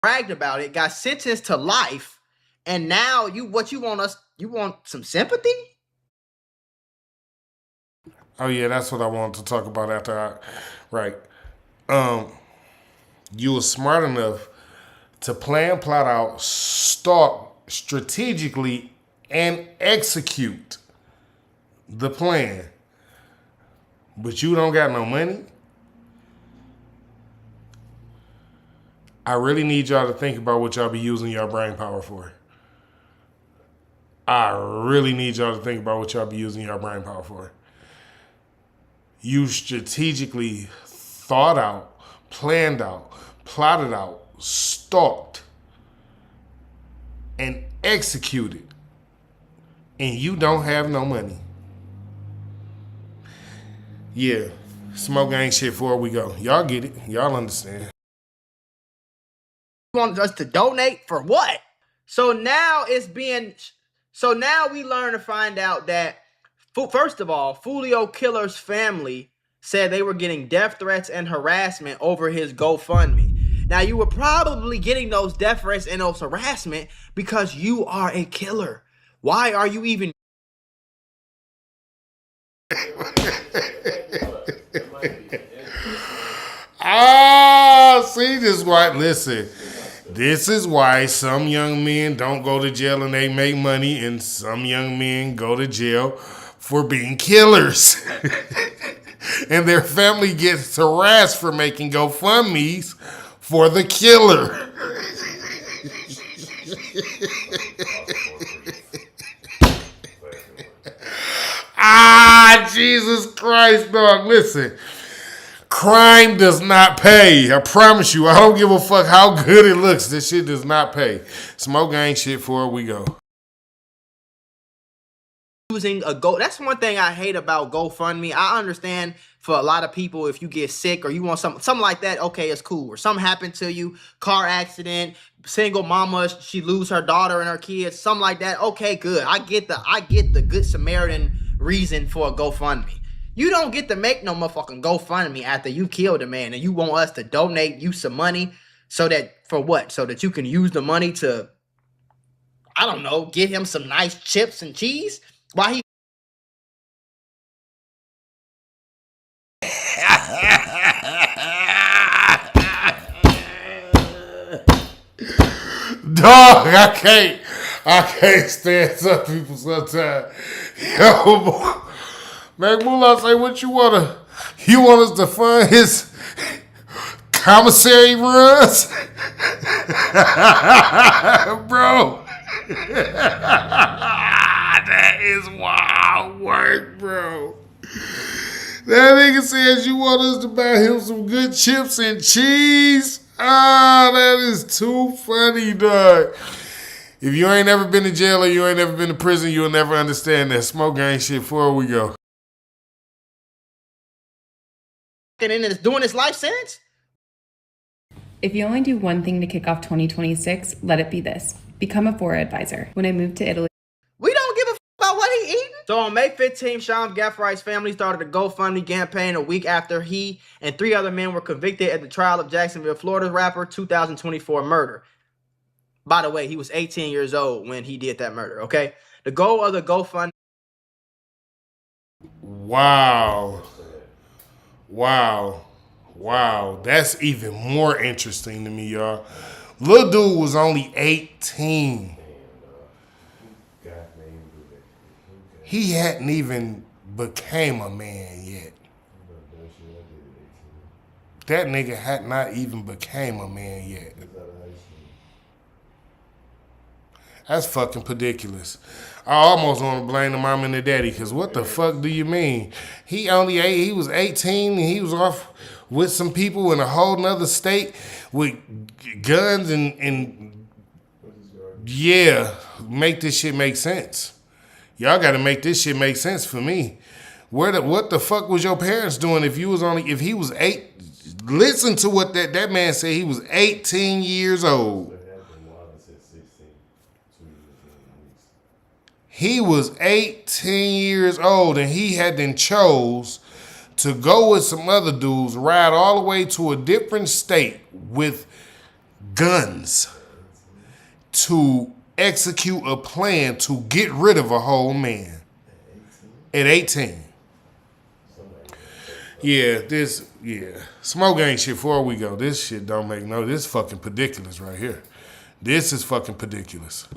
Bragged about it, got sentenced to life, and now you want some sympathy? Oh yeah, that's what I wanted to talk about after I. Right. You were smart enough to plan, plot out, stalk strategically, and execute the plan. But you don't got no money? I really need y'all to think about what y'all be using your brain power for. I really need y'all to think about what y'all be using your brain power for. You strategically thought out, planned out, plotted out, stalked, and executed. And you don't have no money. Yeah, smoke gang shit before we go. Y'all get it. Y'all understand. Want us to donate for what? So now we learn to find out that, first of all, Fulio Killer's family said they were getting death threats and harassment over his GoFundMe. Now, you were probably getting those death threats and those harassment because you are a killer. Why are you even... See, this is why, listen, this is why some young men don't go to jail and they make money, and some young men go to jail for being killers. And their family gets harassed for making GoFundMes for the killer. Jesus Christ, dog. Listen. Crime does not pay. I promise you. I don't give a fuck how good it looks. This shit does not pay. Smoke gang shit before we go. Using that's one thing I hate about GoFundMe. I understand for a lot of people, if you get sick or you want something like that, okay, it's cool. Or something happened to you, car accident, single mama, she lose her daughter and her kids, something like that. Okay, good. I get the Good Samaritan reason for a GoFundMe. You don't get to make no motherfucking GoFundMe after you killed a man and you want us to donate you some money so that, for what? So that you can use the money to, I don't know, get him some nice chips and cheese? Why he... Dog, I can't stand some people sometimes. Yo, Mac Moolah say, what you want us to fund his commissary runs? Bro. That is wild work, bro. That nigga says you want us to buy him some good chips and cheese? That is too funny, dog. If you ain't never been to jail or you ain't never been to prison, you'll never understand that. Smoke gang shit before we go. And is doing his life sentence? If you only do one thing to kick off 2026, let it be this. Become a Fora advisor. When I moved to Italy, we don't give a about what he eating. So on May 15th, Sean Gaathright's family started a GoFundMe campaign a week after he and 3 other men were convicted at the trial of Jacksonville, Florida's rapper 2024 murder. By the way, he was 18 years old when he did that murder, okay? The goal of the GoFundMe... Wow. That's even more interesting to me, y'all. Lil dude was only 18. He hadn't even became a man yet. That nigga had not even became a man yet. That's fucking ridiculous. I almost want to blame the mom and the daddy, because what the fuck do you mean? He was 18 and he was off with some people in a whole nother state with guns and yeah, make this shit make sense. Y'all got to make this shit make sense for me. What the fuck was your parents doing if he was 8? Listen to what that man said. He was 18 years old. He was 18 years old and he had then chose to go with some other dudes, ride all the way to a different state with guns to execute a plan to get rid of a whole man at 18. Smoke ain't shit before we go. This shit don't make no, this fucking ridiculous right here. This is fucking ridiculous.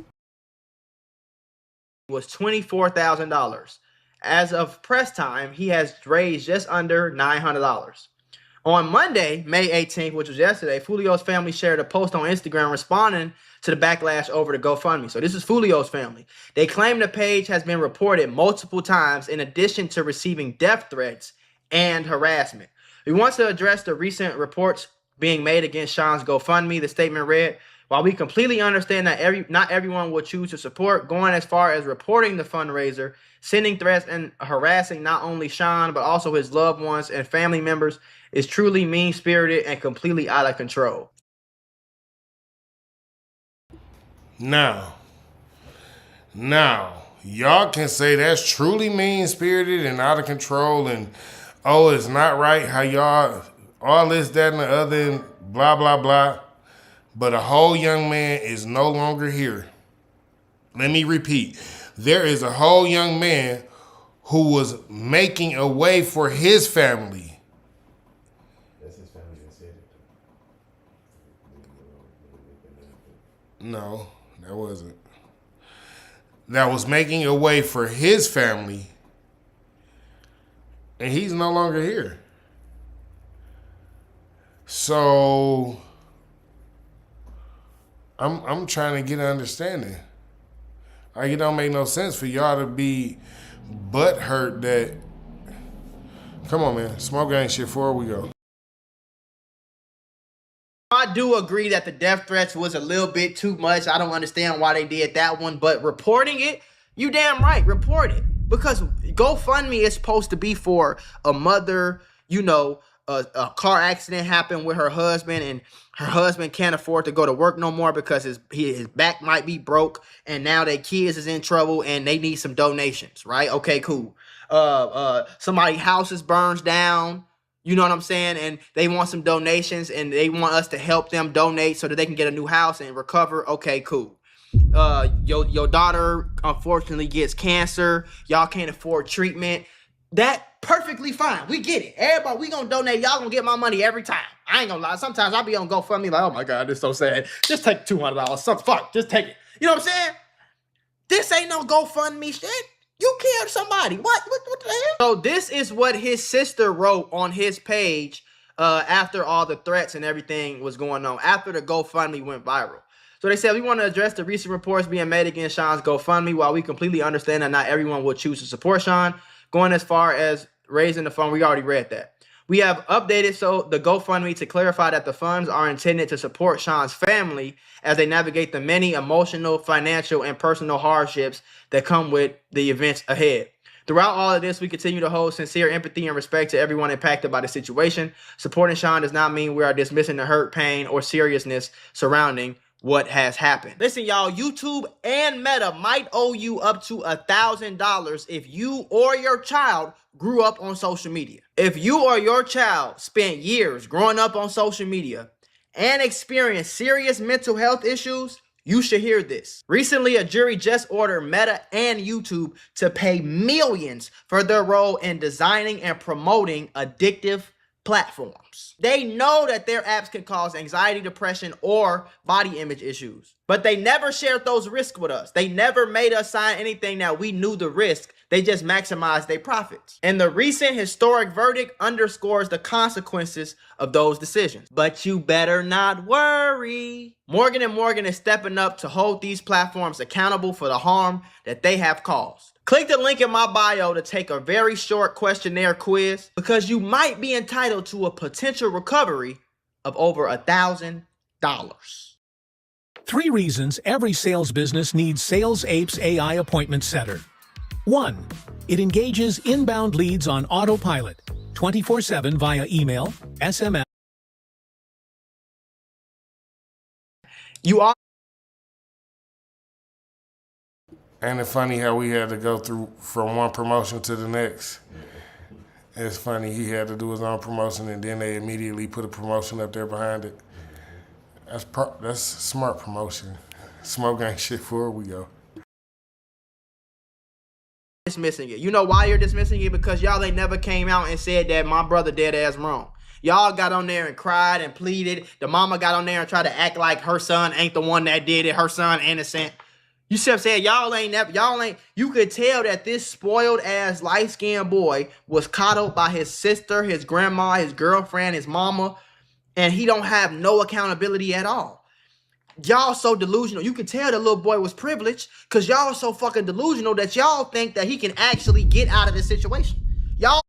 Was $24,000. As of press time, he has raised just under $900. On Monday, May 18th, which was yesterday, Fulio's family shared a post on Instagram responding to the backlash over the GoFundMe. So this is Fulio's family. They claim the page has been reported multiple times in addition to receiving death threats and harassment. We want to address the recent reports being made against Sean's GoFundMe. The statement read, while we completely understand that not everyone will choose to support, going as far as reporting the fundraiser, sending threats and harassing not only Sean, but also his loved ones and family members is truly mean-spirited and completely out of control. Now, y'all can say that's truly mean-spirited and out of control and, oh, it's not right how y'all, all this, that, and the other, and blah, blah, blah. But a whole young man is no longer here. Let me repeat. There is a whole young man who was making a way for his family. That's his family that said it. No, that wasn't. That was making a way for his family. And he's no longer here. So I'm trying to get an understanding. Like, it don't make no sense for y'all to be butthurt that. Come on, man. Smoke ain't shit before we go. I do agree that the death threats was a little bit too much. I don't understand why they did that one, but reporting it, you damn right, report it. Because GoFundMe is supposed to be for a mother, you know, a car accident happened with her husband and her husband can't afford to go to work no more because his back might be broke and now their kids is in trouble and they need some donations, right? Okay, cool. Somebody's house is burns down, you know what I'm saying? And they want some donations and they want us to help them donate so that they can get a new house and recover. Okay, cool. Your daughter unfortunately gets cancer. Y'all can't afford treatment. That perfectly fine. We get it. Everybody, we gonna donate. Y'all gonna get my money every time. I ain't gonna lie. Sometimes I'll be on GoFundMe like, oh my God, this is so sad. Just take $200. Fuck, just take it. You know what I'm saying? This ain't no GoFundMe shit. You killed somebody. What the hell? So this is what his sister wrote on his page after all the threats and everything was going on, after the GoFundMe went viral. So they said, we want to address the recent reports being made against Sean's GoFundMe. While we completely understand that not everyone will choose to support Sean, going as far as raising the fund, we already read that. We have updated the GoFundMe to clarify that the funds are intended to support Sean's family as they navigate the many emotional, financial, and personal hardships that come with the events ahead. Throughout all of this, we continue to hold sincere empathy and respect to everyone impacted by the situation. Supporting Sean does not mean we are dismissing the hurt, pain, or seriousness surrounding what has happened. Listen, y'all, YouTube and Meta might owe you up to $1,000 if you or your child grew up on social media. If you or your child spent years growing up on social media and experienced serious mental health issues, you should hear this. Recently, a jury just ordered Meta and YouTube to pay millions for their role in designing and promoting addictive platforms. They know that their apps can cause anxiety, depression, or body image issues, but they never shared those risks with us. They never made us sign anything that we knew the risk. They just maximized their profits. And the recent historic verdict underscores the consequences of those decisions. But you better not worry. Morgan & Morgan is stepping up to hold these platforms accountable for the harm that they have caused. Click the link in my bio to take a very short questionnaire quiz because you might be entitled to a potential recovery of over $1,000. 3 reasons every sales business needs Sales Apes AI Appointment Setter. 1. It engages inbound leads on autopilot, 24/7 via email, SMS. You are. Ain't it funny how we had to go through from one promotion to the next? It's funny, he had to do his own promotion and then they immediately put a promotion up there behind it. That's smart promotion. Smoke ain't shit before we go. dismissing it. You know why you're dismissing it? Because y'all ain't never came out and said that my brother dead ass wrong. Y'all got on there and cried and pleaded. The mama got on there and tried to act like her son ain't the one that did it. Her son innocent. You see what I'm saying? You could tell that this spoiled ass light-skinned boy was coddled by his sister, his grandma, his girlfriend, his mama, and he don't have no accountability at all. Y'all so delusional. You could tell the little boy was privileged because y'all so fucking delusional that y'all think that he can actually get out of this situation. Y'all.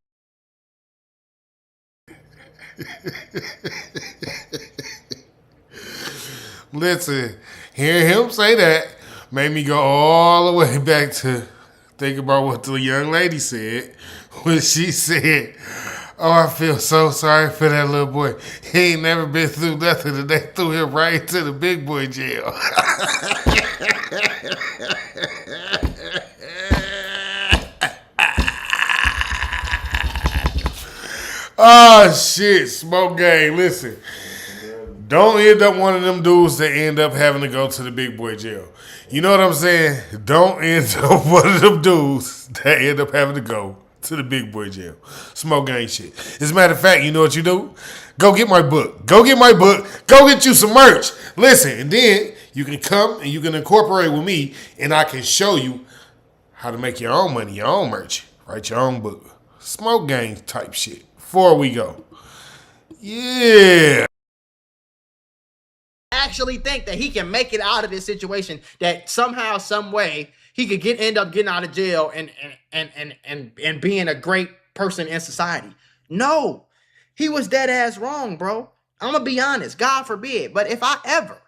Listen, hearing him say that made me go all the way back to think about what the young lady said when she said, "Oh, I feel so sorry for that little boy. He ain't never been through nothing, and they threw him right into the big boy jail." Oh, shit. Smoke gang. Listen. Don't end up one of them dudes that end up having to go to the big boy jail. You know what I'm saying? Don't end up one of them dudes that end up having to go to the big boy jail. Smoke gang shit. As a matter of fact, you know what you do? Go get my book. Go get my book. Go get you some merch. Listen, and then you can come and you can incorporate with me, and I can show you how to make your own money, your own merch. Write your own book. Smoke gang type shit. Before we go. Yeah. Actually think that he can make it out of this situation, that somehow, some way, he could end up getting out of jail and being a great person in society. No, he was dead ass wrong, bro. I'm gonna be honest, God forbid. But if I ever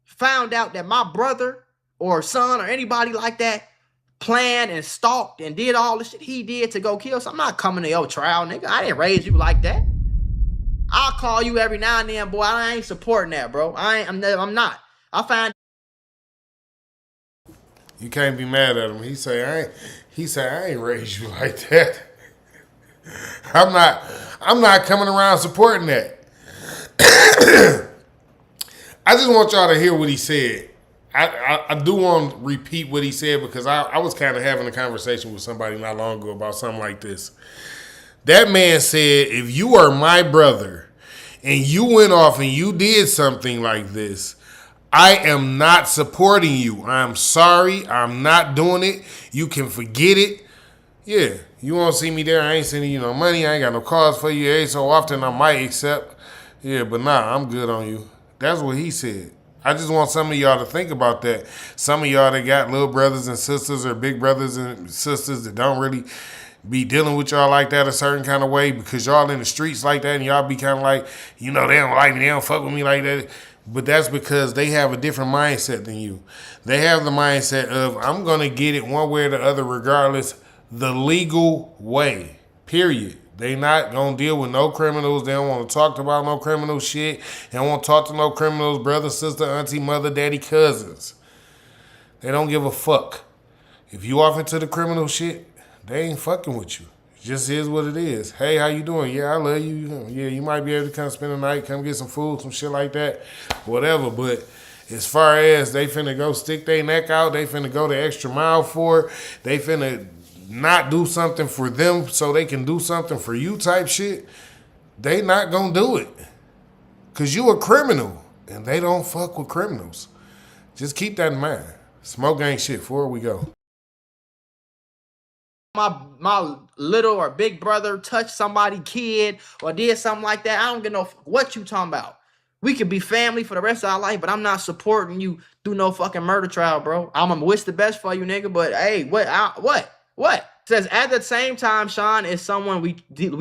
found out that my brother or son or anybody like that planned and stalked and did all the shit he did to go kill, so I'm not coming to your trial, nigga. I didn't raise you like that. I'll call you every now and then, boy. I ain't supporting that, bro. I'm not. I find you can't be mad at him. He say I ain't raised you like that. I'm not coming around supporting that. I just want y'all to hear what he said. I do want to repeat what he said because I was kind of having a conversation with somebody not long ago about something like this. That man said, if you are my brother and you went off and you did something like this, I am not supporting you. I'm sorry. I'm not doing it. You can forget it. Yeah, you won't see me there. I ain't sending you no money. I ain't got no calls for you. Hey, so often I might accept. Yeah, but nah, I'm good on you. That's what he said. I just want some of y'all to think about that. Some of y'all that got little brothers and sisters or big brothers and sisters that don't really be dealing with y'all like that a certain kind of way because y'all in the streets like that and y'all be kind of like, you know, they don't like me, they don't fuck with me like that. But that's because they have a different mindset than you. They have the mindset of, I'm going to get it one way or the other regardless, the legal way, period. They not going to deal with no criminals. They don't want to talk about no criminal shit. They don't want to talk to no criminals, brother, sister, auntie, mother, daddy, cousins. They don't give a fuck. If you off into the criminal shit, they ain't fucking with you. It just is what it is. Hey, how you doing? Yeah, I love you. Yeah, you might be able to come spend the night, come get some food, some shit like that, whatever. But as far as they finna go stick their neck out, they finna go the extra mile for it, they finna not do something for them so they can do something for you type shit, they not gonna do it. Because you a criminal, and they don't fuck with criminals. Just keep that in mind. Smoke gang shit before we go. my little or big brother touched somebody kid or did something like that, I don't get no what you talking about. We could be family for the rest of our life, but I'm not supporting you through no fucking murder trial, bro. I'm gonna wish the best for you, nigga. But hey, what? Says at the same time, Sean is someone we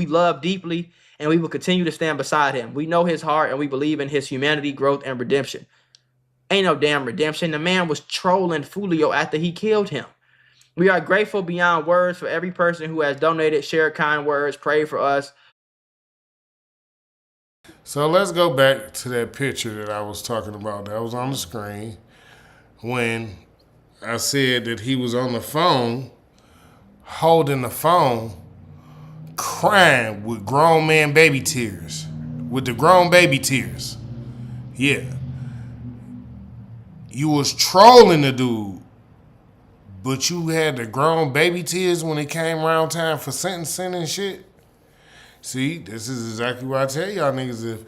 love deeply, and we will continue to stand beside him. We know his heart, and we believe in his humanity, growth, and redemption. Ain't no damn redemption. The man was trolling Fulio after he killed him. We are grateful beyond words for every person who has donated, shared kind words, prayed for us. So let's go back to that picture that I was talking about that was on the screen when I said that he was on the phone, holding the phone, crying with grown man baby tears, with the grown baby tears. Yeah. You was trolling the dude but you had the grown baby tears when it came around time for sentencing and shit. See, this is exactly what I tell y'all niggas. If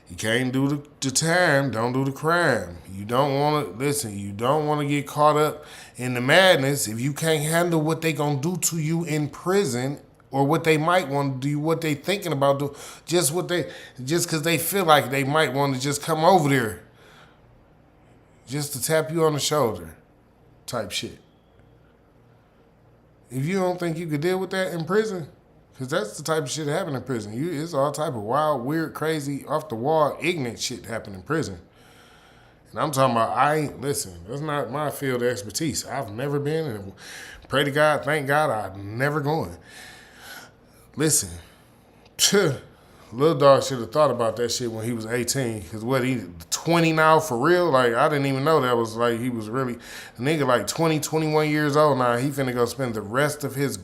you can't do the time, don't do the crime. You don't want to, listen, you don't want to get caught up in the madness if you can't handle what they gonna do to you in prison or what they might want to do, what they thinking about do, just because they feel like they might want to just come over there just to tap you on the shoulder type shit. If you don't think you could deal with that in prison, because that's the type of shit that happen in prison. It's all type of wild, weird, crazy, off the wall, ignorant shit happen in prison. And I'm talking about, listen, that's not my field of expertise. I've never been, and pray to God, thank God, I'm never going. Listen, little dog should have thought about that shit when he was 18. Because he 20 now for real? Like, I didn't even know that was like, he was really, a nigga like 20, 21 years old now. He finna go spend the rest of his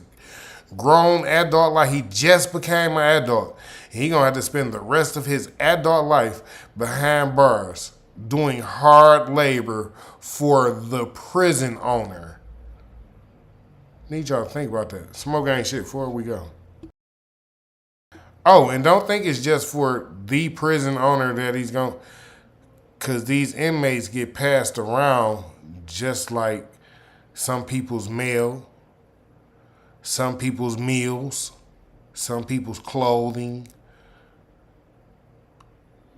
grown adult life. He just became an adult. He gonna have to spend the rest of his adult life behind bars doing hard labor for the prison owner. Need y'all to think about that. Smoke ain't shit before we go. Oh, and don't think it's just for the prison owner that he's going, because these inmates get passed around just like some people's mail, some people's meals, some people's clothing.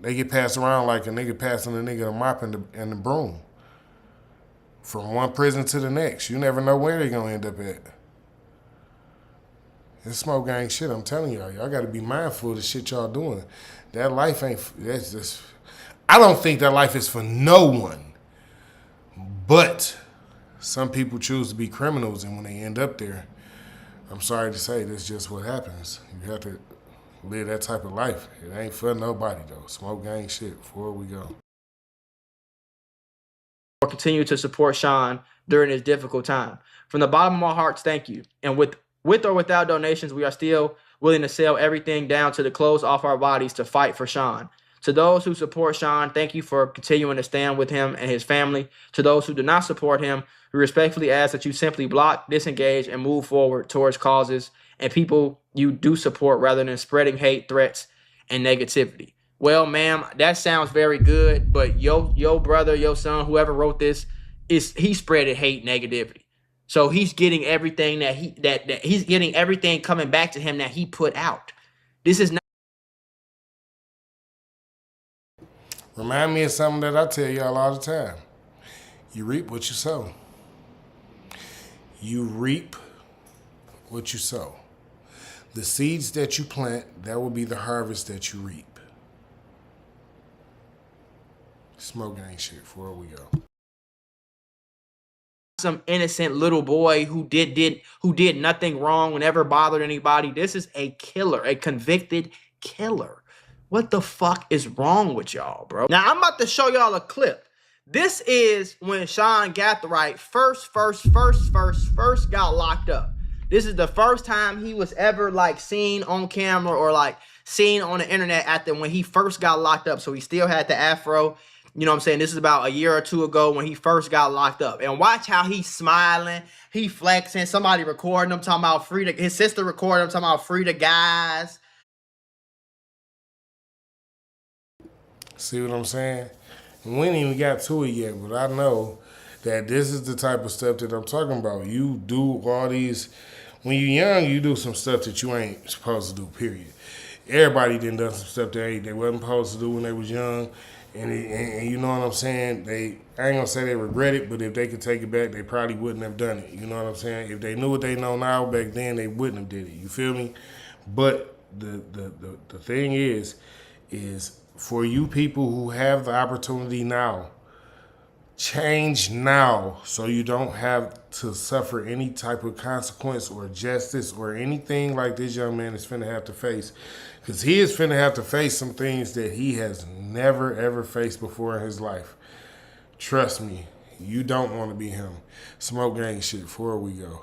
They get passed around like a nigga passing a nigga a mop and the broom. From one prison to the next. You never know where they're going to end up at. It's smoke gang shit, I'm telling y'all. Y'all got to be mindful of the shit y'all doing. That life ain't, that's just, I don't think that life is for no one. But some people choose to be criminals, and when they end up there, I'm sorry to say, that's just what happens. You have to live that type of life. It ain't for nobody, though. Smoke gang shit before we go. Continue to support Sean during this difficult time. From the bottom of our hearts, thank you. And with or without donations, we are still willing to sell everything down to the clothes off our bodies to fight for Sean. To those who support Sean, thank you for continuing to stand with him and his family. To those who do not support him, we respectfully ask that you simply block, disengage, and move forward towards causes and people you do support rather than spreading hate, threats, and negativity. Well, ma'am, that sounds very good, but your brother, your son, whoever wrote this, he spreaded hate, negativity. So he's getting everything that he's getting everything coming back to him that he put out. This is not. Remind me of something that I tell y'all all the time. You reap what you sow. You reap what you sow. The seeds that you plant, that will be the harvest that you reap. Smoke gang shit before we go. Some innocent little boy who did nothing wrong, never bothered anybody. This is a killer, a convicted killer. What the fuck is wrong with y'all, bro? Now I'm about to show y'all a clip. This is when Sean Gathright first got locked up. This is the first time he was ever like seen on camera or like seen on the internet after when he first got locked up. So he still had the afro. You know what I'm saying? This is about a year or two ago when he first got locked up. And watch how he's smiling, he flexing, somebody recording him talking about free his sister recording him talking about free the guys. See what I'm saying? We ain't even got to it yet, but I know that this is the type of stuff that I'm talking about. You do all these, when you're young, you do some stuff that you ain't supposed to do, period. Everybody done some stuff they wasn't supposed to do when they was young. And you know what I'm saying? I ain't gonna say they regret it, but if they could take it back, they probably wouldn't have done it. You know what I'm saying? If they knew what they know now back then, they wouldn't have did it. You feel me? But the thing is for you people who have the opportunity now, change now so you don't have to suffer any type of consequence or justice or anything like this young man is finna have to face. Because he is finna have to face some things that he has never, ever faced before in his life. Trust me, you don't want to be him. Smoke gang shit before we go.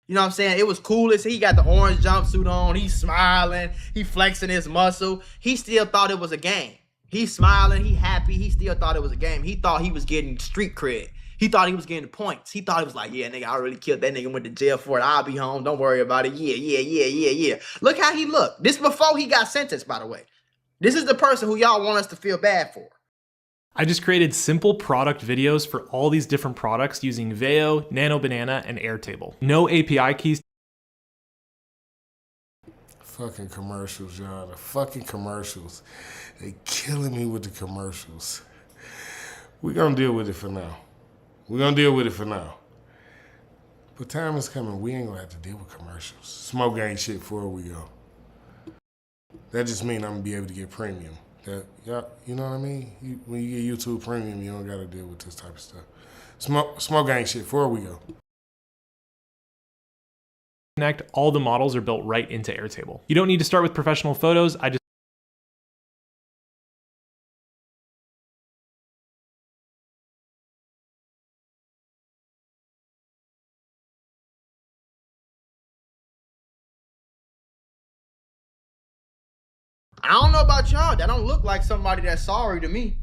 You know what I'm saying? It was cool as he got the orange jumpsuit on. He's smiling. He flexing his muscle. He still thought it was a game. He's smiling. He happy. He still thought it was a game. He thought he was getting street cred. He thought he was getting points. He thought he was like, yeah, nigga, I already killed that nigga, went to jail for it. I'll be home. Don't worry about it. Yeah. Look how he looked. This before he got sentenced, by the way. This is the person who y'all want us to feel bad for. I just created simple product videos for all these different products using Veo, Nano Banana, and Airtable. No API keys. Fucking commercials, y'all. The fucking commercials. They killing me with the commercials. We're gonna deal with it for now. But time is coming, we ain't gonna have to deal with commercials. Smoke gang shit before we go. That just means I'm gonna be able to get premium. That, y'all, you know what I mean? When you get YouTube premium, you don't gotta deal with this type of stuff. Smoke gang shit before we go. Connect, all the models are built right into Airtable. You don't need to start with professional photos. I don't know about y'all. That don't look like somebody that's sorry to me.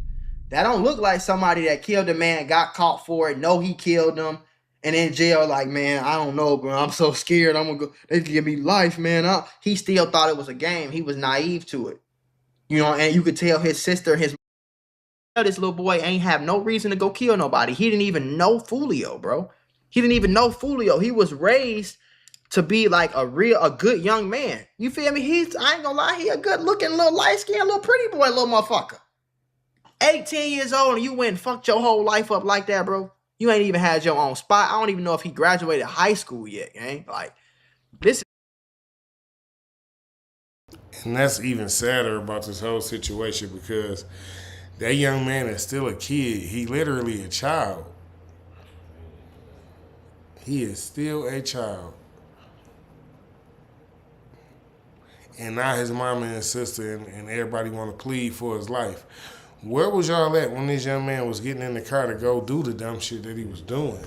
That don't look like somebody that killed a man, got caught for it, know he killed him, and in jail like, man, I don't know, bro. I'm so scared. I'm gonna go. They give me life, man. He still thought it was a game. He was naive to it. You know, and you could tell his sister, this little boy ain't have no reason to go kill nobody. He didn't even know Fulio, bro. He didn't even know Fulio. He was raised to be like a good young man. You feel me? I ain't gonna lie, he a good looking little light skinned little pretty boy, little motherfucker. 18 years old and you went and fucked your whole life up like that, bro. You ain't even had your own spot. I don't even know if he graduated high school yet, gang. Like, this. And that's even sadder about this whole situation because that young man is still a kid. He literally a child. He is still a child. And now his mama and his sister and everybody want to plead for his life. Where was y'all at when this young man was getting in the car to go do the dumb shit that he was doing?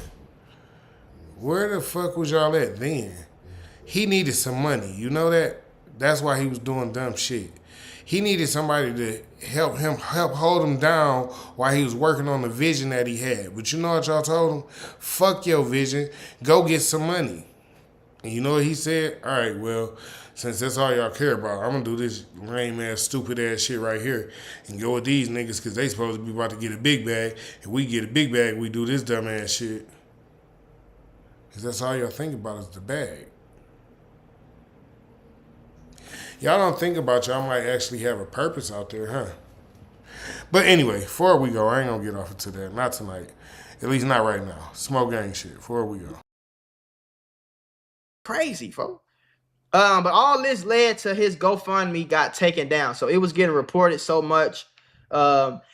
Where the fuck was y'all at then? He needed some money, you know that? That's why he was doing dumb shit. He needed somebody to help hold him down while he was working on the vision that he had. But you know what y'all told him? Fuck your vision, go get some money. And you know what he said? All right, well, since that's all y'all care about, I'm gonna do this lame ass, stupid ass shit right here and go with these niggas because they supposed to be about to get a big bag. If we get a big bag, we do this dumb ass shit. Because that's all y'all think about is the bag. Y'all don't think about y'all might actually have a purpose out there, huh? But anyway, before we go, I ain't gonna get off into that. Not tonight. At least not right now. Smoke gang shit. Before we go. Crazy, folks. But all this led to his GoFundMe got taken down. So it was getting reported so much.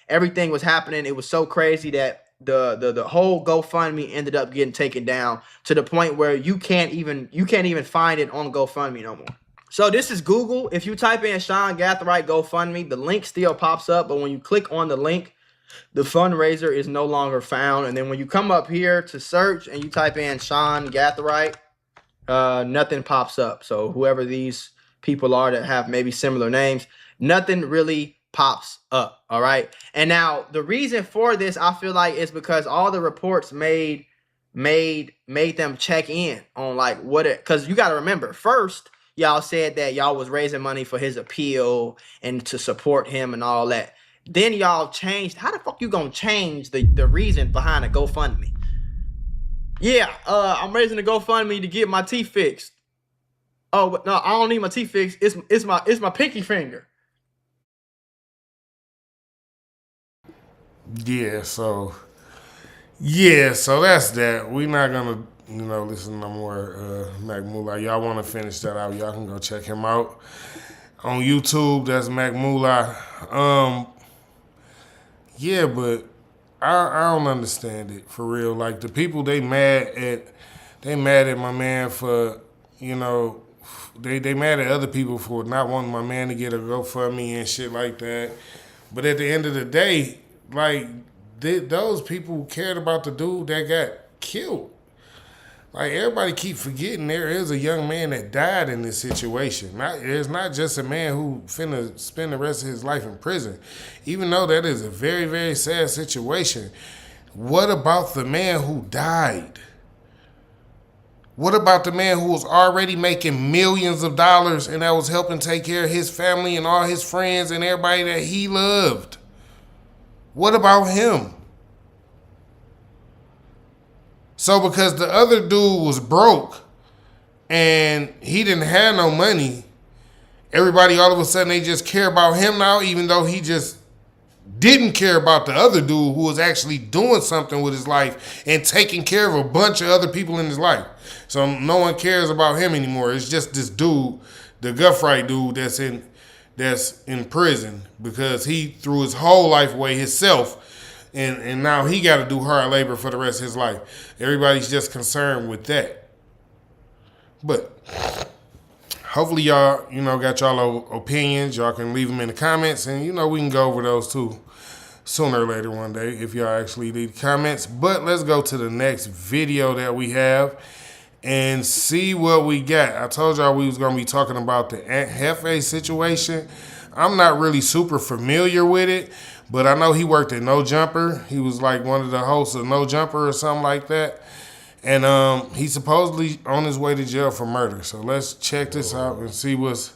Everything was happening. It was so crazy that the whole GoFundMe ended up getting taken down to the point where you can't even find it on GoFundMe no more. So this is Google. If you type in Sean Gathright GoFundMe, the link still pops up, but when you click on the link, the fundraiser is no longer found. And then when you come up here to search and you type in Sean Gathright, nothing pops up. So whoever these people are that have maybe similar names, nothing really pops up. All right. And now the reason for this, I feel like, is because all the reports made them check in on like what it, because you got to remember, first y'all said that y'all was raising money for his appeal and to support him and all that. Then y'all changed. How the fuck you gonna change the reason behind a GoFundMe? Yeah, I'm raising a GoFundMe to get my teeth fixed. Oh, but no, I don't need my teeth fixed. It's my pinky finger. Yeah, so that's that. We're not gonna, listen to no more Mac Moolah. Y'all want to finish that out? Y'all can go check him out on YouTube. That's Mac Moolah. Yeah, but I don't understand it for real. Like the people they mad at my man for, they mad at other people for not wanting my man to get a GoFundMe and shit like that. But at the end of the day, like those people cared about the dude that got killed. Like everybody keep forgetting there is a young man that died in this situation. It's not just a man who finna spend the rest of his life in prison. Even though that is a very, very sad situation, What about the man who died? What about the man who was already making millions of dollars and that was helping take care of his family and all his friends and everybody that he loved? What about him? So because the other dude was broke and he didn't have no money, everybody all of a sudden they just care about him now, even though he just didn't care about the other dude who was actually doing something with his life and taking care of a bunch of other people in his life. So no one cares about him anymore. It's just this dude, the Gathright dude that's in prison because he threw his whole life away himself, and now he got to do hard labor for the rest of his life. Everybody's just concerned with that. But hopefully y'all, got y'all opinions. Y'all can leave them in the comments, and we can go over those too sooner or later one day if y'all actually leave comments. But let's go to the next video that we have and see what we got. I told y'all we was gonna be talking about the Aunt Jefe situation. I'm not really super familiar with it, but I know he worked at No Jumper. He was like one of the hosts of No Jumper or something like that. And he's supposedly on his way to jail for murder. So let's check this out and see what's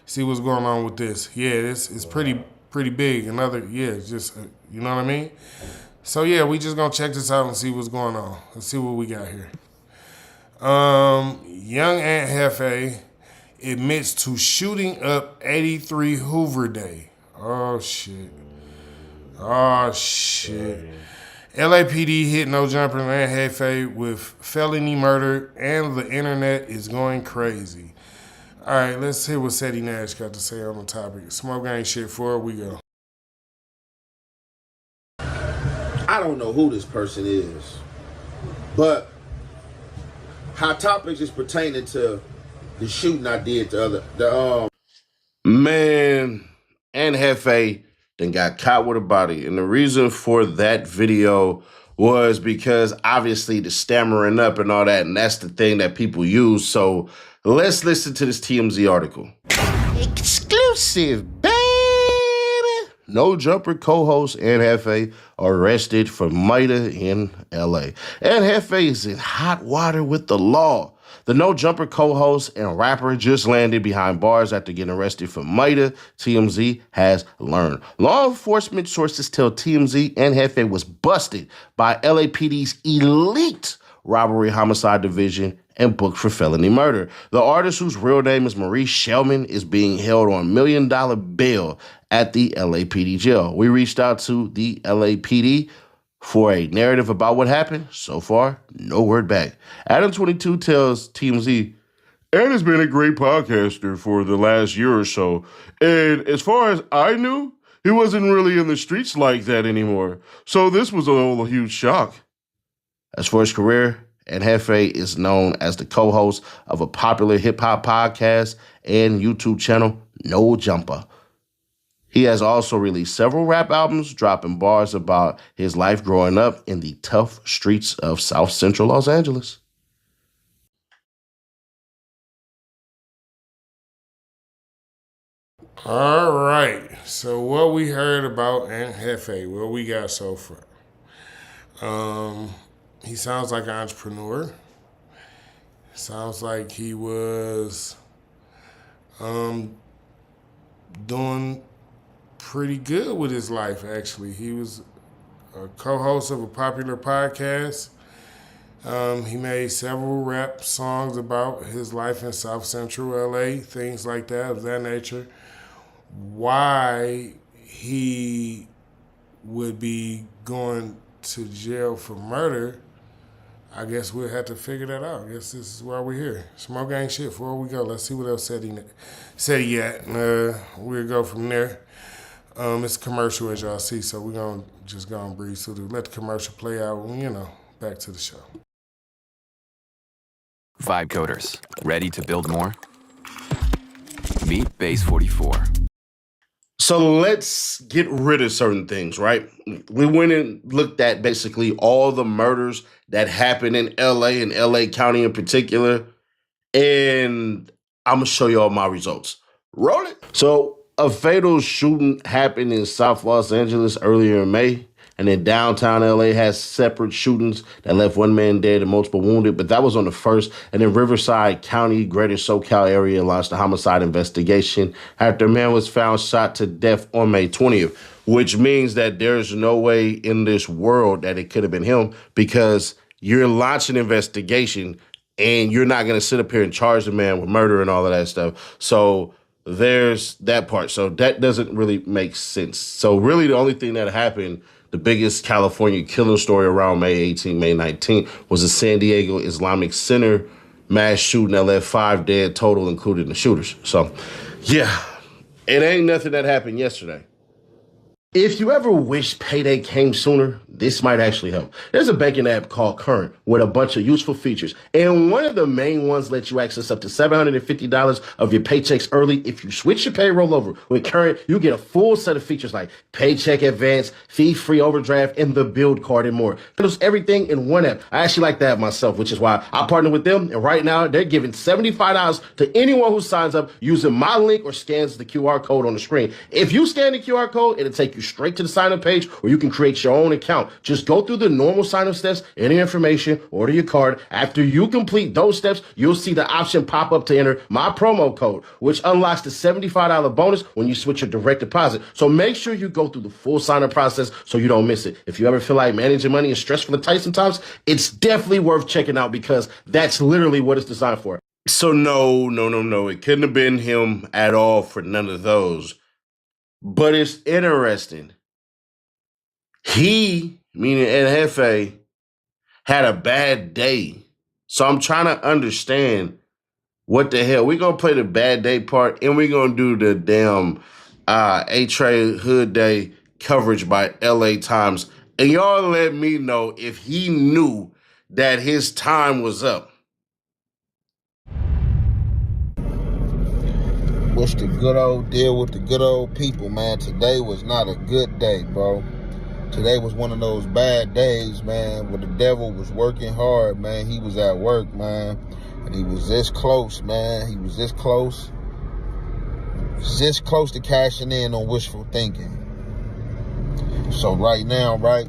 going on with this. Yeah, it's pretty big. Just you know what I mean? So yeah, we just gonna check this out and see what's going on. Let's see what we got here. Young Aunt Jefe admits to shooting up 83 Hoover Day. Oh shit. LAPD hit No Jumper and Aunt Jefe with felony murder, and the internet is going crazy. All right, let's hear what Seti Nash got to say on the topic. Smoke gang shit, forward we go. I don't know who this person is, but Hot Topics is pertaining to the shooting I did man, Aunt Jefe then got caught with a body. And the reason for that video was because obviously the stammering up and all that, and that's the thing that people use. So let's listen to this TMZ article. Exclusive, baby. No Jumper co-host Aunt Jefe arrested for murder in LA. Aunt Jefe is in hot water with the law. The No Jumper co-host and rapper just landed behind bars after getting arrested for murder, TMZ has learned. Law enforcement sources tell TMZ Aunt Jefe was busted by LAPD's elite robbery homicide division and booked for felony murder. The artist, whose real name is Maurice Shellman, is being held on $1 million bail at the LAPD jail. We reached out to the LAPD for a narrative about what happened. So far, no word back. Adam22 tells TMZ, Ed has been a great podcaster for the last year or so, and as far as I knew, he wasn't really in the streets like that anymore. So this was a huge shock. As for his career, Aunt Jefe is known as the co-host of a popular hip-hop podcast and YouTube channel, No Jumper. He has also released several rap albums, dropping bars about his life growing up in the tough streets of South Central Los Angeles. All right. So what we heard about Aunt Jefe, what we got so far? He sounds like an entrepreneur. Sounds like he was doing pretty good with his life, actually. He was a co-host of a popular podcast. He made several rap songs about his life in South Central LA, things like that, of that nature. Why he would be going to jail for murder, I guess we'll have to figure that out. I guess this is why we're here. Smoke gang shit, before we go. Let's see what else said he at. We'll go from there. It's a commercial, as y'all see, so we're going to just go and breeze through let the commercial play out, and, back to the show. Vibe coders, ready to build more? Meet Base 44. So let's get rid of certain things, right? We went and looked at basically all the murders that happened in LA and LA County in particular, and I'm going to show you all my results. Roll it. So a fatal shooting happened in South Los Angeles earlier in May, And then downtown LA has separate shootings that left one man dead and multiple wounded, but that was on the 1st. And then Riverside County, Greater SoCal area launched a homicide investigation after a man was found shot to death on May 20th, which means that there's no way in this world that it could have been him, because you're launching an investigation and you're not going to sit up here and charge the man with murder and all of that stuff. So there's that part. So that doesn't really make sense. So really the only thing that happened, the biggest California killing story around May 18, May 19, was the San Diego Islamic Center mass shooting that left 5 dead total, including the shooters. So, yeah, it ain't nothing that happened yesterday. If you ever wish payday came sooner, this might actually help. There's a banking app called Current with a bunch of useful features, and one of the main ones lets you access up to $750 of your paychecks early. If you switch your payroll over with Current, you get a full set of features like paycheck advance, fee-free overdraft, and the build card and more. It handles everything in one app. I actually like that myself, which is why I partner with them, and right now they're giving $75 to anyone who signs up using my link or scans the QR code on the screen. If you scan the QR code, it'll take you straight to the sign-up page where you can create your own account. Just go through the normal sign-up steps, enter information, order your card. After you complete those steps, you'll see the option pop up to enter my promo code, which unlocks the $75 bonus when you switch your direct deposit. So make sure you go through the full sign-up process so you don't miss it. If you ever feel like managing money is stressful and tight sometimes, it's definitely worth checking out, because that's literally what it's designed for. So no, it couldn't have been him at all for none of those. But it's interesting. He, meaning Ed Jefe, had a bad day. So I'm trying to understand what the hell. We're going to play the bad day part, and we're going to do the damn A-Trade Hood Day coverage by LA Times. And y'all let me know if he knew that his time was up. What's the good old deal with the good old people, man? Today was not a good day, bro. Today was one of those bad days, man, where the devil was working hard, man. He was at work, man, and he was this close, man. He was this close. This close to cashing in on wishful thinking. So right now, right,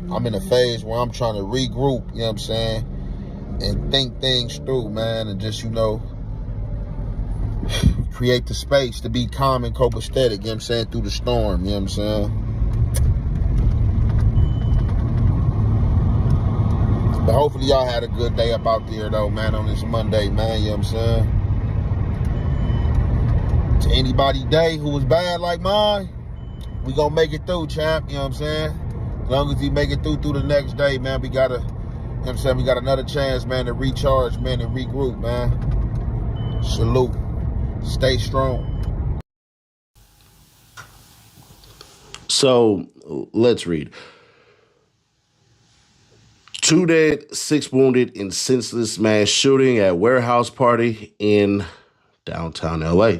I'm in a phase where I'm trying to regroup, you know what I'm saying, and think things through, man, and just, create the space to be calm and copacetic, you know what I'm saying, through the storm, you know what I'm saying. But hopefully y'all had a good day up out there, though, man, on this Monday, man, you know what I'm saying. To anybody day who was bad like mine, we gonna make it through, champ, you know what I'm saying. As long as we make it through the next day, man, we got another chance, man, to recharge, man, and regroup, man. Salute. Stay strong. So let's read. 2 dead, 6 wounded in senseless mass shooting at warehouse party in downtown LA.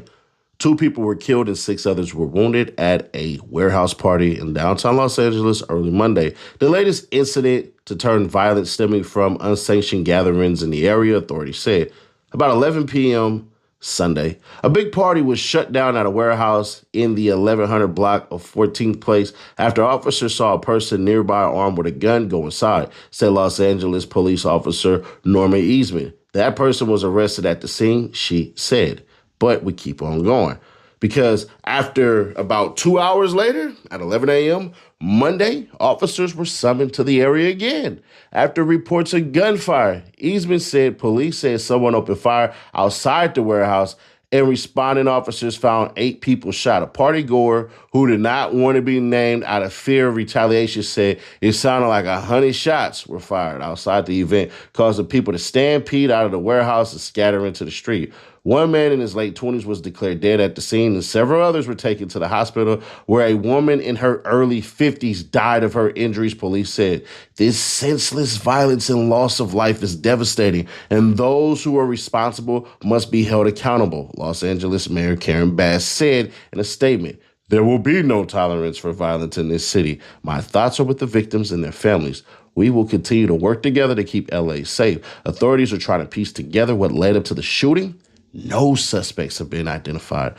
2 people were killed and 6 others were wounded at a warehouse party in downtown Los Angeles early Monday. The latest incident to turn violent stemming from unsanctioned gatherings in the area, authorities said. About 11 p.m. Sunday, a big party was shut down at a warehouse in the 1100 block of 14th Place after officers saw a person nearby armed with a gun go inside, said Los Angeles police officer Norma Eastman. That person was arrested at the scene, she said. But we keep on going, because after about 2 hours later, at 11 a.m. Monday, officers were summoned to the area again. After reports of gunfire, Eastman said police said someone opened fire outside the warehouse, and responding officers found 8 people shot. A partygoer who did not want to be named out of fear of retaliation said it sounded like 100 shots were fired outside the event, causing people to stampede out of the warehouse and scatter into the street. One man in his late 20s was declared dead at the scene, and several others were taken to the hospital, where a woman in her early 50s died of her injuries, police said. This senseless violence and loss of life is devastating, and those who are responsible must be held accountable, Los Angeles Mayor Karen Bass said in a statement. There will be no tolerance for violence in this city. My thoughts are with the victims and their families. We will continue to work together to keep LA safe. Authorities are trying to piece together what led up to the shooting. No suspects have been identified.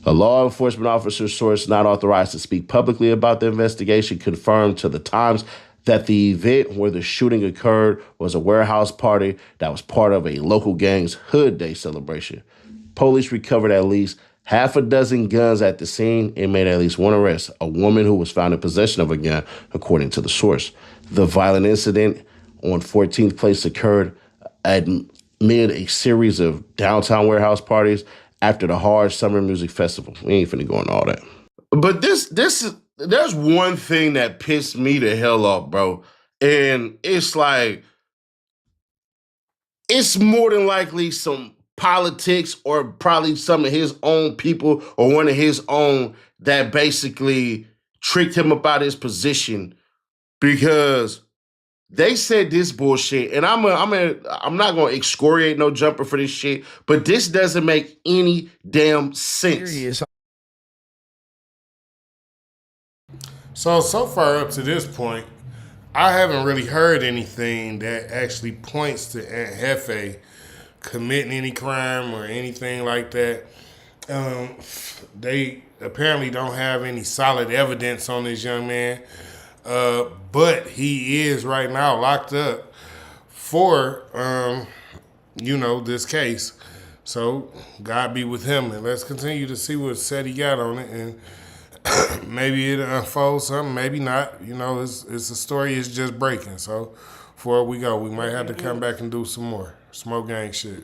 A law enforcement officer source not authorized to speak publicly about the investigation confirmed to the Times that the event where the shooting occurred was a warehouse party that was part of a local gang's Hood Day celebration. Police recovered at least half a dozen guns at the scene and made at least one arrest, a woman who was found in possession of a gun, according to the source. The violent incident on 14th Place occurred amid a series of downtown warehouse parties after the Hard Summer Music Festival. We ain't finna go into all that. But there's one thing that pissed me the hell off, bro. And it's like, it's more than likely some politics or probably some of his own people or one of his own that basically tricked him about his position, because they said this bullshit, and I'm not gonna excoriate no jumper for this shit, but this doesn't make any damn sense. So far up to this point, I haven't really heard anything that actually points to Aunt Jefe committing any crime or anything like that. They apparently don't have any solid evidence on this young man. But he is right now locked up for, this case. So God be with him, and let's continue to see what said he got on it, and maybe it unfolds something, maybe not. It's a story is just breaking. So before we go, we might have to come back and do some more smoke gang shit.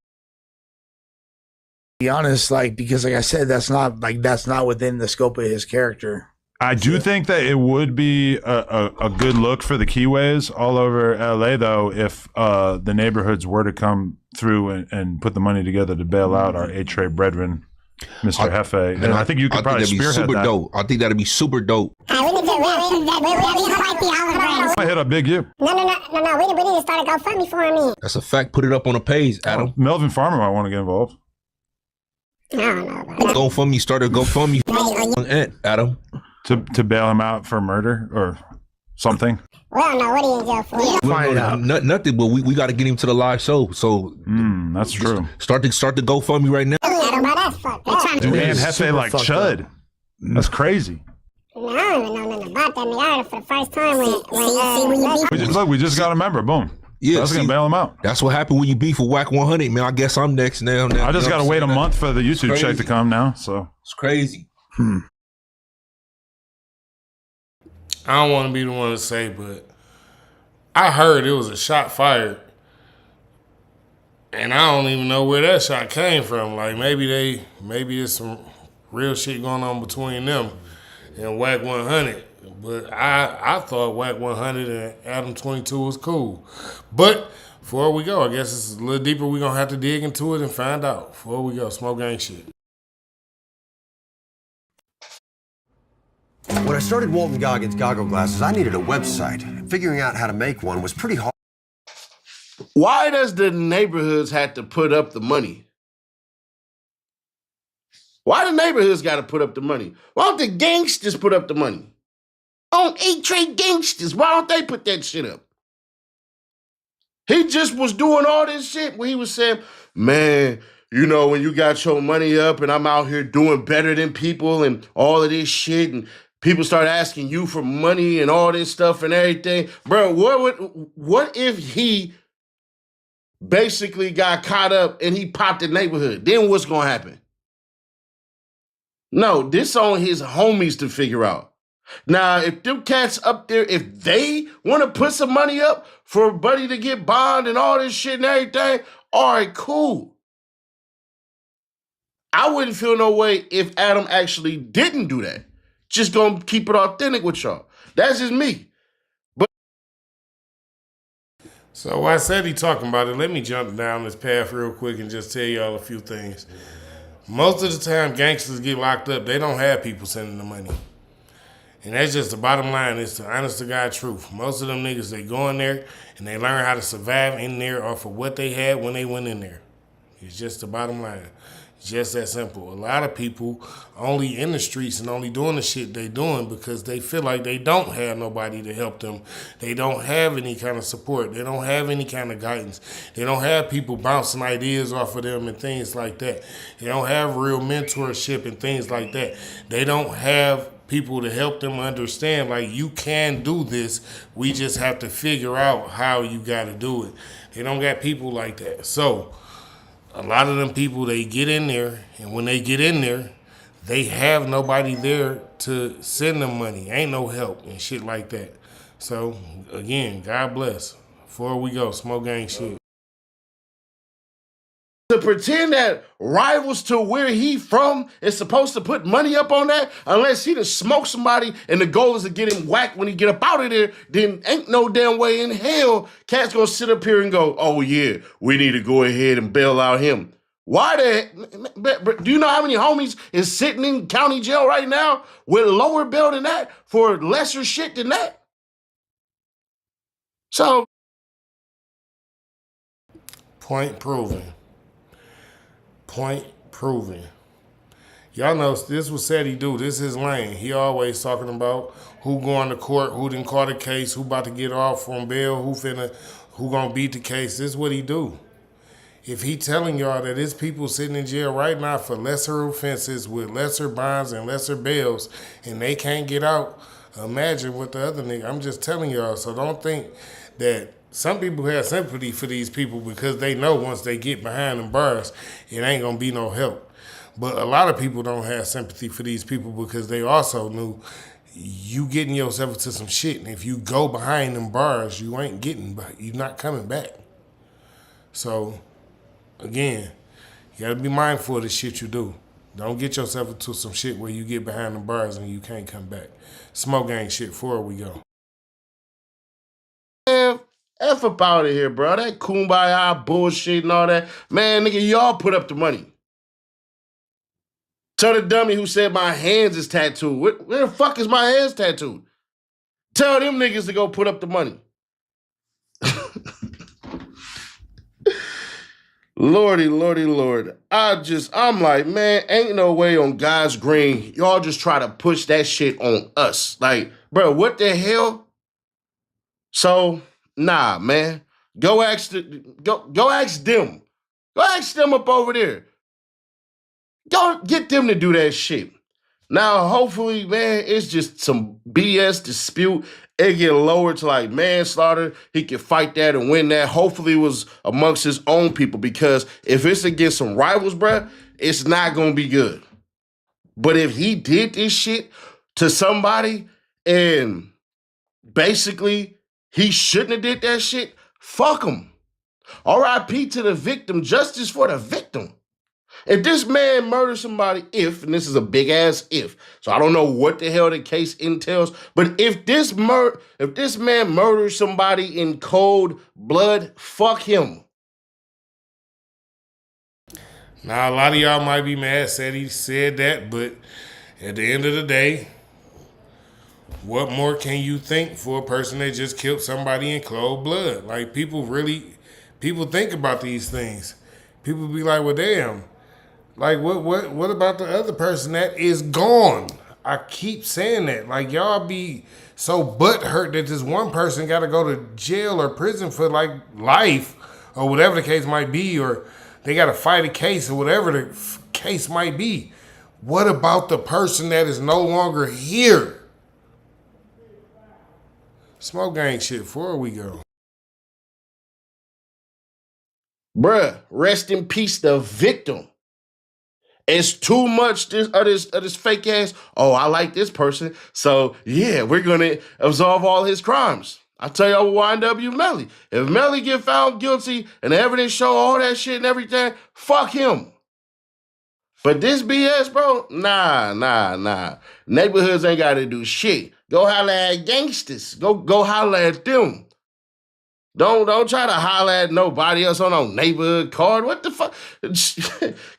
Be honest, because I said, that's not within the scope of his character. I do think that it would be a good look for the Keyways all over LA, though, if the neighborhoods were to come through and put the money together to bail out our A-Trade brethren, Mr. Jefe. And I think you could probably spearhead that. Dope. I think that'd be super dope. We need I hit up Big U. No. We need to start a GoFundMe for me. That's a fact. Put it up on a page, Adam. Melvin Farmer might want to get involved. I don't know about that. GoFundMe, start a GoFundMe for Adam. To bail him out for murder or something. We don't know what he in jail for. Find out. Nothing, but we got to get him to the live show. So that's true. Start the GoFundMe right now. That's fucked up. Dude, and Jefe like Chud. That's crazy. No, I don't even know nothing about that. I heard it for the first time we just got a member. Boom. Yeah, that's gonna bail him out. That's what happened when you beef with Whack 100, man. I guess I'm next now. I just gotta wait a month for the YouTube check to come now. So it's crazy. I don't want to be the one to say, but I heard it was a shot fired, and I don't even know where that shot came from. Like maybe there's some real shit going on between them and Whack 100. But I thought Whack 100 and Adam 22 was cool. But before we go, I guess it's a little deeper. We're gonna have to dig into it and find out. Before we go, smoke gang shit. When I started Walton Goggins Goggle Glasses, I needed a website. Figuring out how to make one was pretty hard. Why does the neighborhoods have to put up the money? Why the neighborhoods got to put up the money? Why don't the gangsters put up the money? On A-Trade gangsters, why don't they put that shit up? He just was doing all this shit where he was saying, man, when you got your money up and I'm out here doing better than people and all of this shit, and people start asking you for money and all this stuff and everything. Bro, what if he basically got caught up and he popped the neighborhood? Then what's going to happen? No, this on his homies to figure out. Now, if them cats up there, if they want to put some money up for Buddy to get bond and all this shit and everything, all right, cool. I wouldn't feel no way if Adam actually didn't do that. Just gonna keep it authentic with y'all. That's just me. But so I said he talking about it. Let me jump down this path real quick and just tell y'all a few things. Most of the time, gangsters get locked up. They don't have people sending the money. And that's just the bottom line. It's the honest to God truth. Most of them niggas, they go in there and they learn how to survive in there off of what they had when they went in there. It's just the bottom line. Just that simple. A lot of people only in the streets and only doing the shit they doing because they feel like they don't have nobody to help them. They don't have any kind of support. They don't have any kind of guidance. They don't have people bouncing ideas off of them and things like that. They don't have real mentorship and things like that. They don't have people to help them understand, like, you can do this. We just have to figure out how you got to do it. They don't got people like that. So a lot of them people, they get in there, and when they get in there, they have nobody there to send them money. Ain't no help and shit like that. So, again, God bless. Before we go, smoke gang shit. To pretend that rivals to where he from is supposed to put money up on that, unless he done smoke somebody and the goal is to get him whacked when he get up out of there, then ain't no damn way in hell cats gonna sit up here and go, oh yeah, we need to go ahead and bail out him. Why do you know how many homies is sitting in county jail right now with lower bail than that for lesser shit than that? So, point proven. Point proven. Y'all know this was said he do. This is his lane. He always talking about who going to court, who didn't call the case, who about to get off from bail, who gonna beat the case. This is what he do. If he telling y'all that there's people sitting in jail right now for lesser offenses with lesser bonds and lesser bails and they can't get out, imagine what the other nigga. I'm just telling y'all, so don't think that some people have sympathy for these people because they know once they get behind them bars, it ain't gonna be no help. But a lot of people don't have sympathy for these people because they also knew you getting yourself into some shit, and if you go behind them bars, you ain't getting back. You're not coming back. So, again, you gotta be mindful of the shit you do. Don't get yourself into some shit where you get behind the bars and you can't come back. Smoke gang shit before we go. Man, F up out of here, bro. That kumbaya bullshit and all that. Man, nigga, y'all put up the money. Tell the dummy who said my hands is tattooed. Where the fuck is my hands tattooed? Tell them niggas to go put up the money. Lordy, lordy, lord. I'm like, man, ain't no way on God's green. Y'all just try to push that shit on us. Like, bro, what the hell? So, nah, man. Go ask them. Go ask them up over there. Go get them to do that shit. Now, hopefully, man, it's just some BS dispute. It get lowered to like manslaughter. He can fight that and win that. Hopefully, it was amongst his own people, because if it's against some rivals, bruh, it's not gonna be good. But if he did this shit to somebody and basically he shouldn't have did that shit, fuck him. R.I.P. to the victim. Justice for the victim. If this man murders somebody, and this is a big ass if, so I don't know what the hell the case entails, but if this man murders somebody in cold blood, fuck him. Now, a lot of y'all might be mad said he said that, but at the end of the day, what more can you think for a person that just killed somebody in cold blood? Like, people think about these things. People be like, well, damn. Like, what about the other person that is gone? I keep saying that. Like, y'all be so butthurt that this one person got to go to jail or prison for, like, life or whatever the case might be, or they got to fight a case or whatever the case might be. What about the person that is no longer here? Smoke gang shit before we go. Bruh, rest in peace, the victim. It's too much of this fake ass, oh, I like this person, so yeah, we're gonna absolve all his crimes. I tell y'all what YNW Melly. If Melly get found guilty and the evidence show all that shit and everything, fuck him. But this BS, bro, nah. Neighborhoods ain't gotta do shit. Go holler at gangsters. Go holler at them. Don't try to holler at nobody else on no neighborhood card. What the fuck?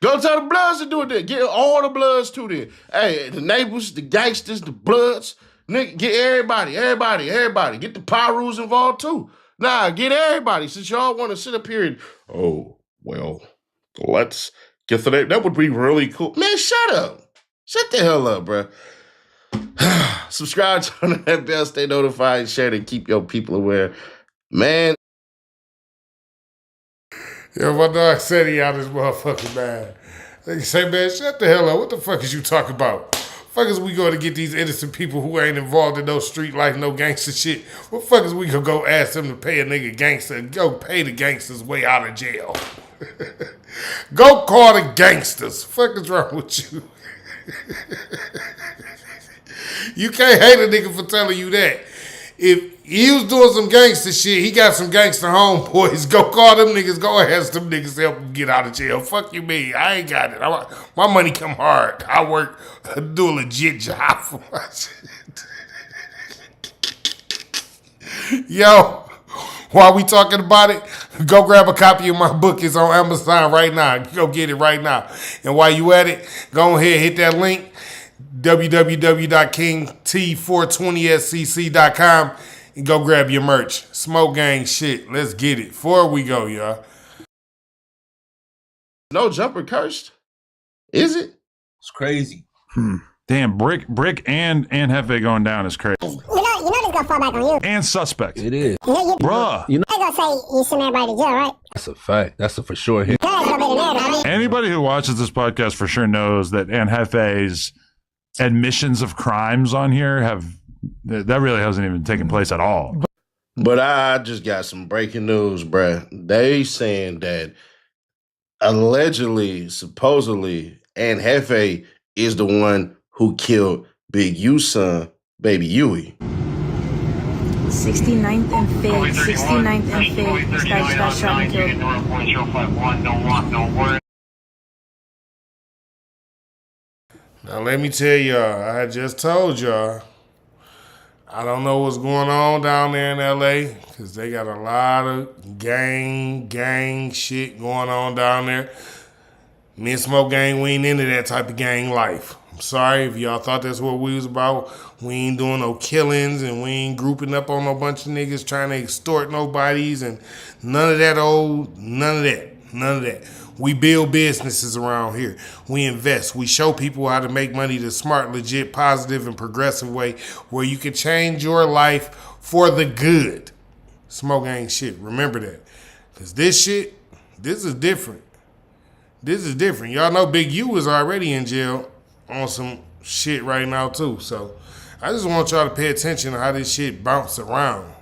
Go tell the Bloods to do it then. Get all the Bloods to them. Hey, the neighbors, the gangsters, the Bloods. Nigga, get everybody. Get the Pyrus involved too. Nah, get everybody. Since y'all want to sit up here and, oh, well, let's Gathright, that would be really cool. Man, shut up. Shut the hell up, bro. Subscribe, turn on that bell, stay notified, share to keep your people aware. Man. Yo, my dog said he out his motherfucking man. They say, man, shut the hell up. What the fuck is you talking about? Fuck is we going to get these innocent people who ain't involved in no street life, no gangster shit? What fuck is we gonna go ask them to pay a nigga gangster and go pay the gangsters way out of jail? Go call the gangsters. Fuck is wrong with you? You can't hate a nigga for telling you that. If he was doing some gangster shit, he got some gangster homeboys. Go call them niggas. Go ask them niggas to help him get out of jail. Fuck you, me. I ain't got it. My money come hard. I work, do a legit job for my shit. Yo, while we talking about it, go grab a copy of my book. It's on Amazon right now. Go get it right now. And while you at it, go ahead, hit that link. www.kingT420scc.com and go grab your merch. Smoke gang shit. Let's get it. Before we go, y'all. No jumper cursed? Is it? It's crazy. Damn, Brick and Jefe going down is crazy. You know this gonna fall back on you. And suspect. It is. Bruh. You know they gonna say you send everybody to jail, right? That's a fact. That's a for sure hit. Anybody who watches this podcast for sure knows that Jefe's admissions of crimes on here that really hasn't even taken place at all. But I just got some breaking news, bruh. They saying that allegedly, supposedly, and Jefe is the one who killed Big U's son, Baby Yui. 69th and Fig. 69th and Fig. This guy just got shot and killed. Now let me tell y'all, I just told y'all, I don't know what's going on down there in LA, because they got a lot of gang shit going on down there. Me and Smoke Gang, we ain't into that type of gang life. I'm sorry if y'all thought that's what we was about. We ain't doing no killings and we ain't grouping up on no bunch of niggas trying to extort nobodies and none of that. We build businesses around here. We invest. We show people how to make money the smart, legit, positive, and progressive way where you can change your life for the good. Smoke gang shit. Remember that. Because this is different. This is different. Y'all know Big U is already in jail on some shit right now too. So I just want y'all to pay attention to how this shit bounce around.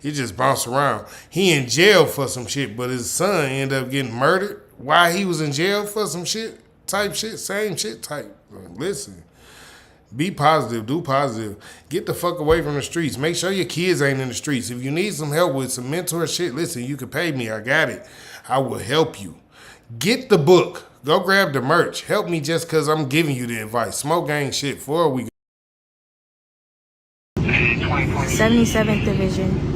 It just bounced around. He in jail for some shit, but his son ended up getting murdered while he was in jail for some shit, same shit type. Listen, be positive, do positive. Get the fuck away from the streets. Make sure your kids ain't in the streets. If you need some help with some mentor shit, listen, you can pay me. I got it. I will help you. Get the book. Go grab the merch. Help me just because I'm giving you the advice. Smoke gang shit before we go. 77th Division.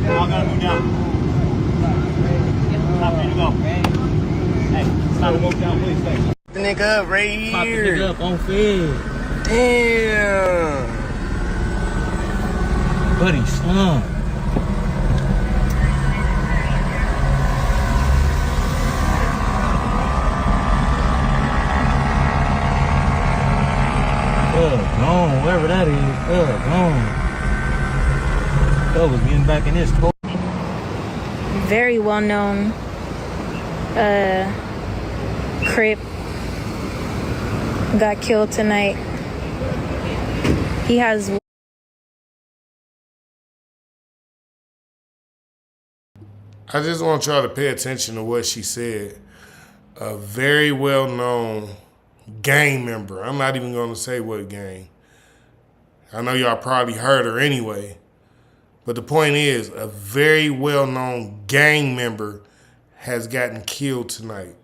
Y'all gotta move down. Time for you to go. Hey, it's time to move down, please. Thanks. The nigga up right here. Pop the nigga up on field. Damn. Buddy, slum. Gone, wherever that is. Gone. Was getting back in his court. Very well known Crip got killed tonight. He has. I just want y'all to pay attention to what she said. A very well known gang member. I'm not even going to say what gang. I know y'all probably heard her anyway. But the point is, a very well-known gang member has gotten killed tonight.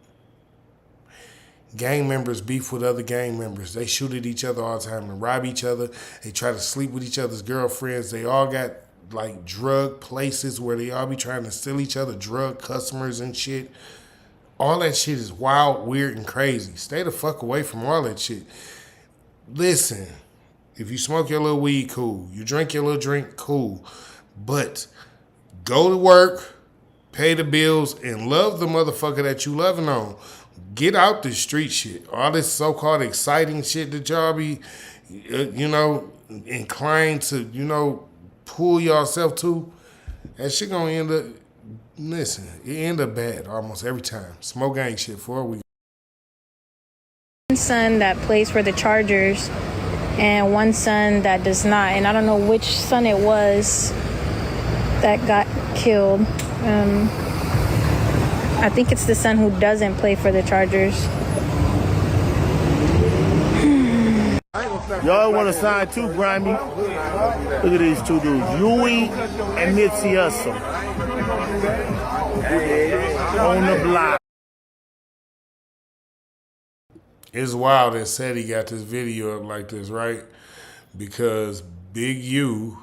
Gang members beef with other gang members. They shoot at each other all the time and rob each other. They try to sleep with each other's girlfriends. They all got like drug places where they all be trying to steal each other drug customers and shit. All that shit is wild, weird, and crazy. Stay the fuck away from all that shit. Listen, If you smoke your little weed, cool. You drink your little drink, cool. But go to work, pay the bills, and love the motherfucker that you loving on. Get out the street shit. All this so-called exciting shit that y'all be, inclined to, pull yourself to. That shit gonna end up, listen, it end up bad almost every time. Smoke gang shit for a week. One son that plays for the Chargers and one son that does not. And I don't know which son it was that got killed. I think it's the son who doesn't play for the Chargers. Y'all want to sign too, Grimy? Look at these two dudes, Yui and Nipsey Hussle. On the block. It's wild that Seti got this video up like this, right? Because Big U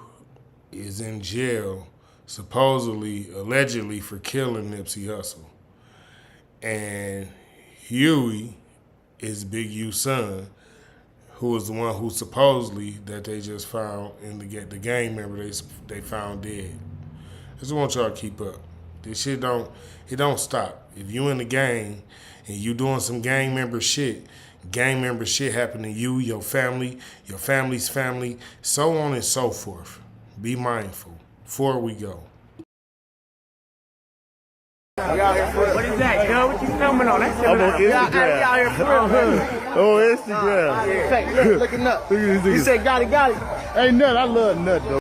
is in jail, supposedly, allegedly, for killing Nipsey Hussle. And Huey is Big U's son, who was the one who supposedly that they just found in the gang member they found dead. I just want y'all to keep up. This shit don't stop. If you in the gang and you doing some gang member shit happen to you, your family, your family's family, so on and so forth. Be mindful. Before we go. What is that, yo? What you filming on? That's I'm on Instagram. On Instagram. Looking up. You said got it. Ain't nut. I love nut, though.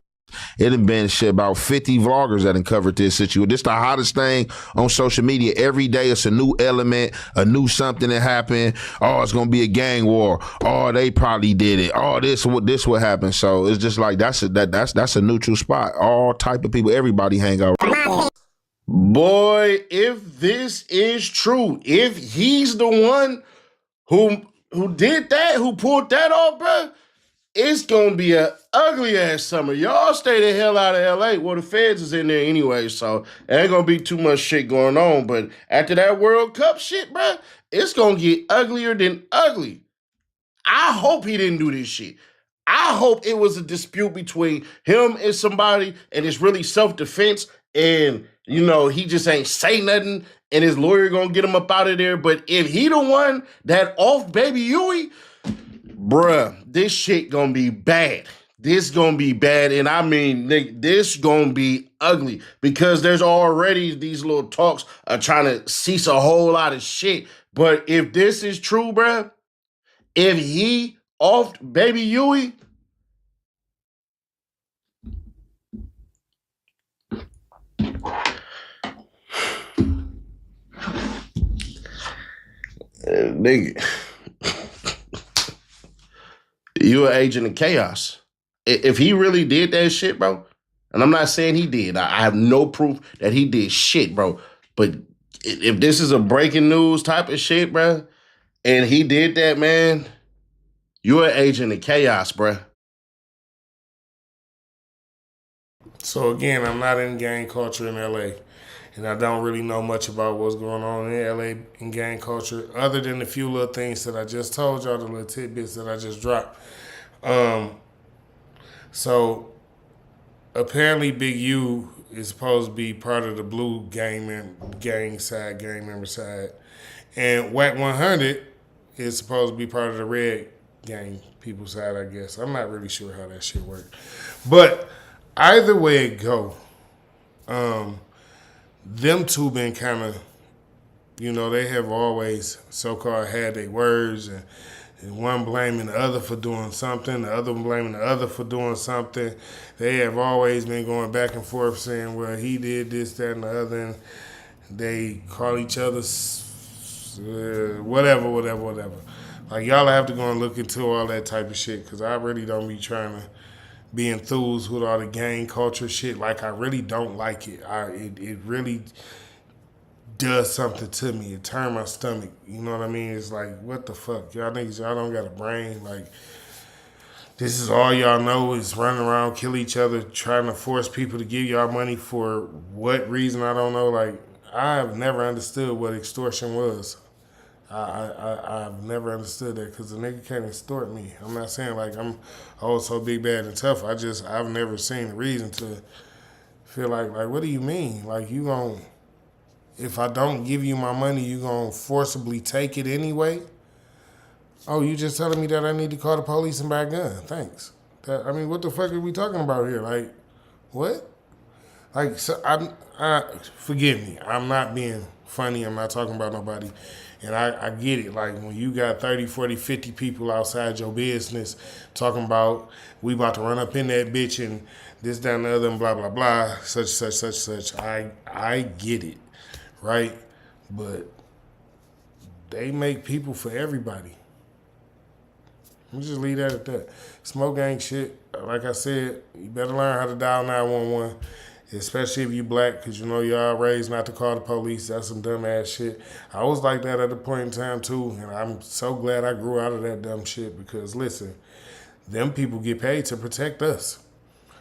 It done been shit about 50 vloggers that done covered this situation. This the hottest thing on social media. Every day it's a new element, a new something that happened. Oh, it's gonna be a gang war. Oh, they probably did it. Oh, this would happen. So it's just like that's a neutral spot. All type of people, everybody hang out. Boy, if this is true, if he's the one who did that, who pulled that off, bro, it's gonna be an ugly ass summer. Y'all stay the hell out of LA. Well, the feds is in there anyway, so there ain't gonna be too much shit going on. But after that World Cup shit, bro, it's gonna get uglier than ugly. I hope he didn't do this shit. I hope it was a dispute between him and somebody, and it's really self-defense, and he just ain't say nothing, and his lawyer gonna get him up out of there. But if he the one that off Baby Huey, bruh, this shit gonna be bad. This gonna be bad, and I mean, this gonna be ugly because there's already these little talks trying to cease a whole lot of shit. But if this is true, bruh, if he off Baby Huey, nigga, you an agent of chaos. If he really did that shit, bro, and I'm not saying he did. I have no proof that he did shit, bro. But if this is a breaking news type of shit, bro, and he did that, man, you're an agent of chaos, bro. So again, I'm not in gang culture in LA. And I don't really know much about what's going on in LA in gang culture, other than the few little things that I just told y'all, the little tidbits that I just dropped. So apparently Big U is supposed to be part of the blue gang member side. And Whack 100 is supposed to be part of the red gang people side, I guess. I'm not really sure how that shit works. But either way it go, them two been kind of, they have always so-called had their words, and one blaming the other for doing something, the other blaming the other for doing something. They have always been going back and forth saying, well, he did this, that, and the other, and they call each other whatever. Like, y'all have to go and look into all that type of shit, because I really don't be trying to be enthused with all the gang culture shit. Like, I really don't like it. It really does something to me. It turned my stomach. You know what I mean? It's like, what the fuck? Y'all niggas, y'all don't got a brain. Like, this is all y'all know is running around, kill each other, trying to force people to give y'all money for what reason, I don't know. Like, I've never understood what extortion was. I've never understood that because the nigga can't extort me. I'm not saying like I'm so big, bad, and tough. I've never seen a reason to feel like what do you mean? Like you gon' if I don't give you my money, you gonna forcibly take it anyway? Oh, you just telling me that I need to call the police and buy a gun? Thanks. I mean, what the fuck are we talking about here? Like, what? Like, so forgive me. I'm not being funny. I'm not talking about nobody. And I get it. Like, when you got 30, 40, 50 people outside your business talking about, we about to run up in that bitch and this, that, and the other, and blah, blah, blah, such. I get it, right? But they make people for everybody. Let me just leave that at that. Smoke gang shit, like I said, you better learn how to dial 911, especially if you black, because you know y'all raised not to call the police. That's some dumb ass shit. I was like that at a point in time too, and I'm so glad I grew out of that dumb shit because listen, them people get paid to protect us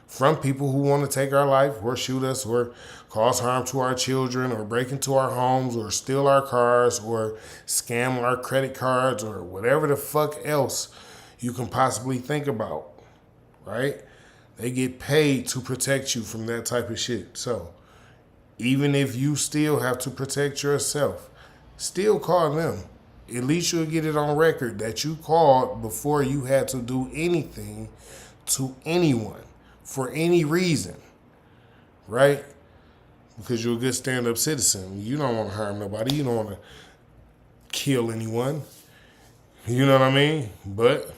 from people who want to take our life or shoot us or cause harm to our children or break into our homes or steal our cars or scam our credit cards or whatever the fuck else you can possibly think about, right? They get paid to protect you from that type of shit. So even if you still have to protect yourself, still call them. At least you'll get it on record that you called before you had to do anything to anyone for any reason, right? Because you're a good stand-up citizen. You don't want to harm nobody. You don't want to kill anyone. You know what I mean? But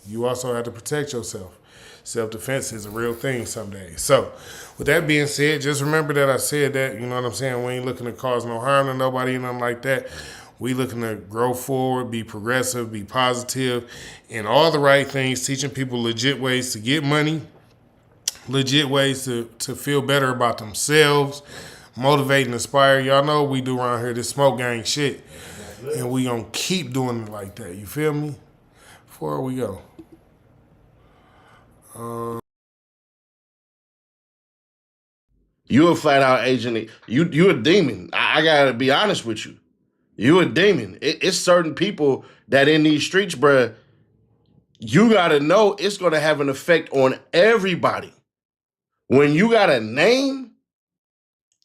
you also have to protect yourself. Self-defense is a real thing some days. So, with that being said, just remember that I said that, you know what I'm saying? We ain't looking to cause no harm to nobody, nothing like that. We looking to grow forward, be progressive, be positive, and all the right things, teaching people legit ways to get money, legit ways to feel better about themselves, motivate and inspire. Y'all know what we do around here, this smoke gang shit. And we gonna keep doing it like that, you feel me? Before we go. You a flat out agent. You a demon. I gotta be honest with you. You a demon. It's certain people that in these streets, bruh, you gotta know it's gonna have an effect on everybody. When you got a name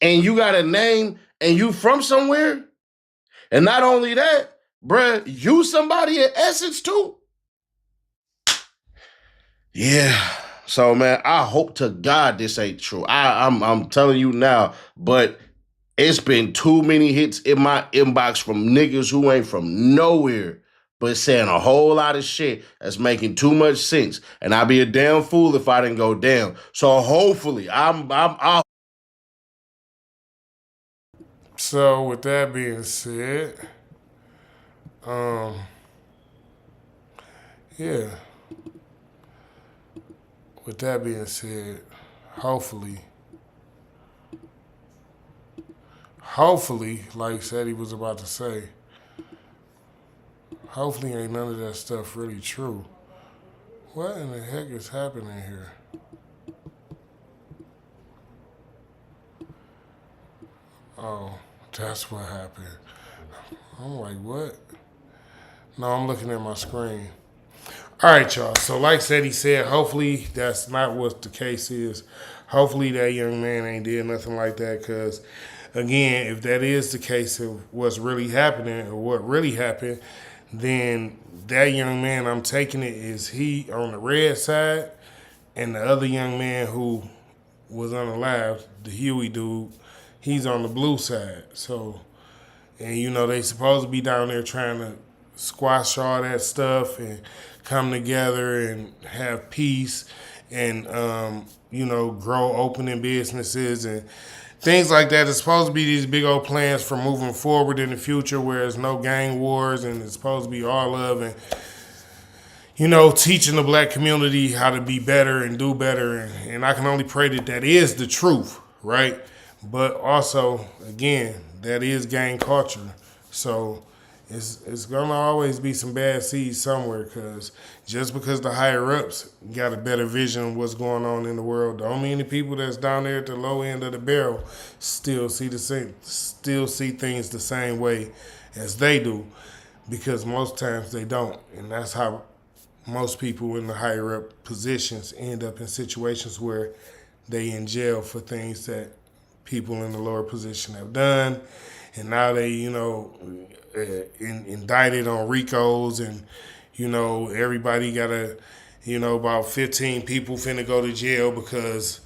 and you from somewhere, and not only that, bruh, you somebody in essence too. Yeah. So man, I hope to God this ain't true. I'm telling you now, but it's been too many hits in my inbox from niggas who ain't from nowhere, but saying a whole lot of shit that's making too much sense. And I'd be a damn fool if I didn't go down. So hopefully, I'll. So with that being said, yeah. With that being said, hopefully, like said he was about to say, hopefully ain't none of that stuff really true. What in the heck is happening here? Oh, that's what happened. I'm like, what? No, I'm looking at my screen. All right, y'all. So like said, he said, hopefully that's not what the case is. Hopefully that young man ain't did nothing like that because, again, if that is the case of what's really happening or what really happened, then that young man, I'm taking it, is he on the red side and the other young man who was unalive, the Huey dude, he's on the blue side. So, and you know, they supposed to be down there trying to squash all that stuff and come together and have peace and, you know, grow opening businesses and things like that. It's supposed to be these big old plans for moving forward in the future where there's no gang wars and it's supposed to be all love and, you know, teaching the black community how to be better and do better. And I can only pray that that is the truth, right? But also, again, that is gang culture. So it's gonna always be some bad seeds somewhere because just because the higher ups got a better vision of what's going on in the world, don't mean the people that's down there at the low end of the barrel still see things the same way as they do. because most times they don't. And that's how most people in the higher up positions end up in situations where they in jail for things that people in the lower position have done. And now they, indicted on RICOs, and, everybody got about 15 people finna go to jail because,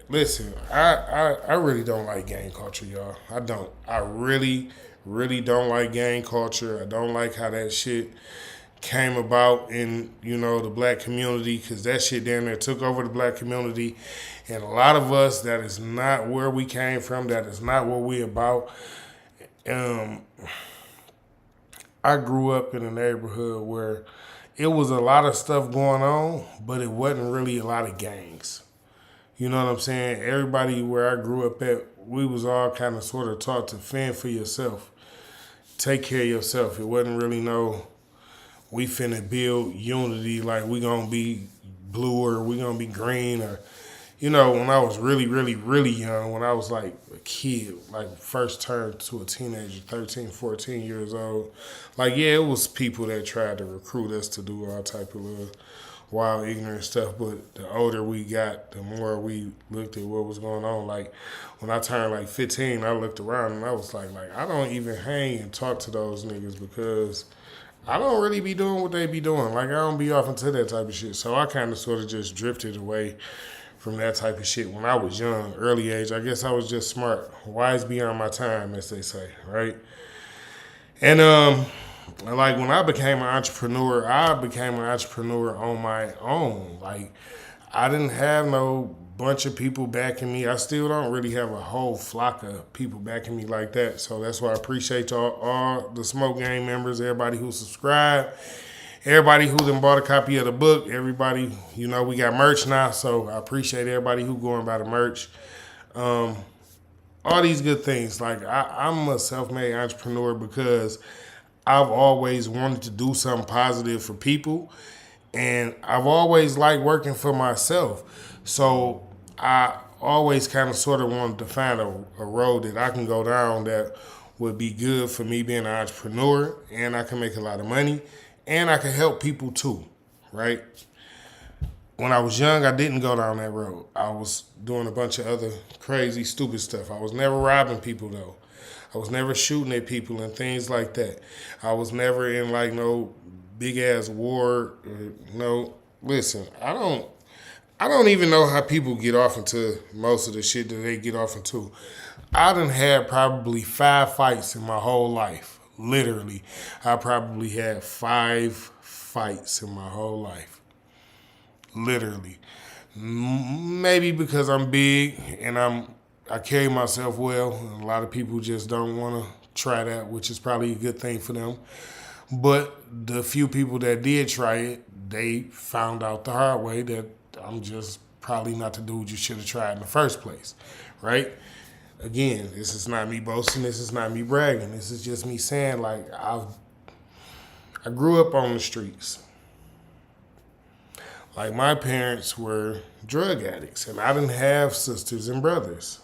listen, I really don't like gang culture, y'all. I don't. I really, really don't like gang culture. I don't like how that shit came about in, the black community, because that shit damn near took over the black community. And a lot of us, that is not where we came from. That is not what we about. I grew up in a neighborhood where it was a lot of stuff going on, but it wasn't really a lot of gangs. You know what I'm saying? Everybody where I grew up at, we was all kind of sort of taught to fend for yourself. Take care of yourself. It wasn't really we finna build unity, like we gonna be blue or we gonna be green, or, when I was really, really, really young, when I was like a kid, like first turned to a teenager, 13, 14 years old, it was people that tried to recruit us to do all type of little wild, ignorant stuff. But the older we got, the more we looked at what was going on. Like when I turned 15, I looked around and I was like I don't even hang and talk to those niggas because I don't really be doing what they be doing. I don't be off into that type of shit. So I kind of sort of just drifted away from that type of shit when I was young, early age. I guess I was just smart, wise beyond my time, as they say, right? And when I became an entrepreneur on my own. I didn't have no bunch of people backing me. I still don't really have a whole flock of people backing me like that. So that's why I appreciate all the Smoke Gang members, everybody who subscribed, everybody who done bought a copy of the book, everybody, we got merch now, so I appreciate everybody who going by the merch. All these good things. I'm a self-made entrepreneur because I've always wanted to do something positive for people, and I've always liked working for myself. So I always kind of sort of wanted to find a road that I can go down that would be good for me being an entrepreneur, and I can make a lot of money, and I can help people too, right? When I was young, I didn't go down that road. I was doing a bunch of other crazy, stupid stuff. I was never robbing people, though. I was never shooting at people and things like that. I was never in no big-ass war. Listen, I don't even know how people get off into most of the shit that they get off into. I done had probably 5 fights in my whole life. Literally. I probably had 5 fights in my whole life. Literally. Maybe because I'm big and I carry myself well. And a lot of people just don't want to try that, which is probably a good thing for them. But the few people that did try it, they found out the hard way that I'm just probably not the dude you should have tried in the first place, right? Again, this is not me boasting. This is not me bragging. This is just me saying, I grew up on the streets. My parents were drug addicts, and I didn't have sisters and brothers.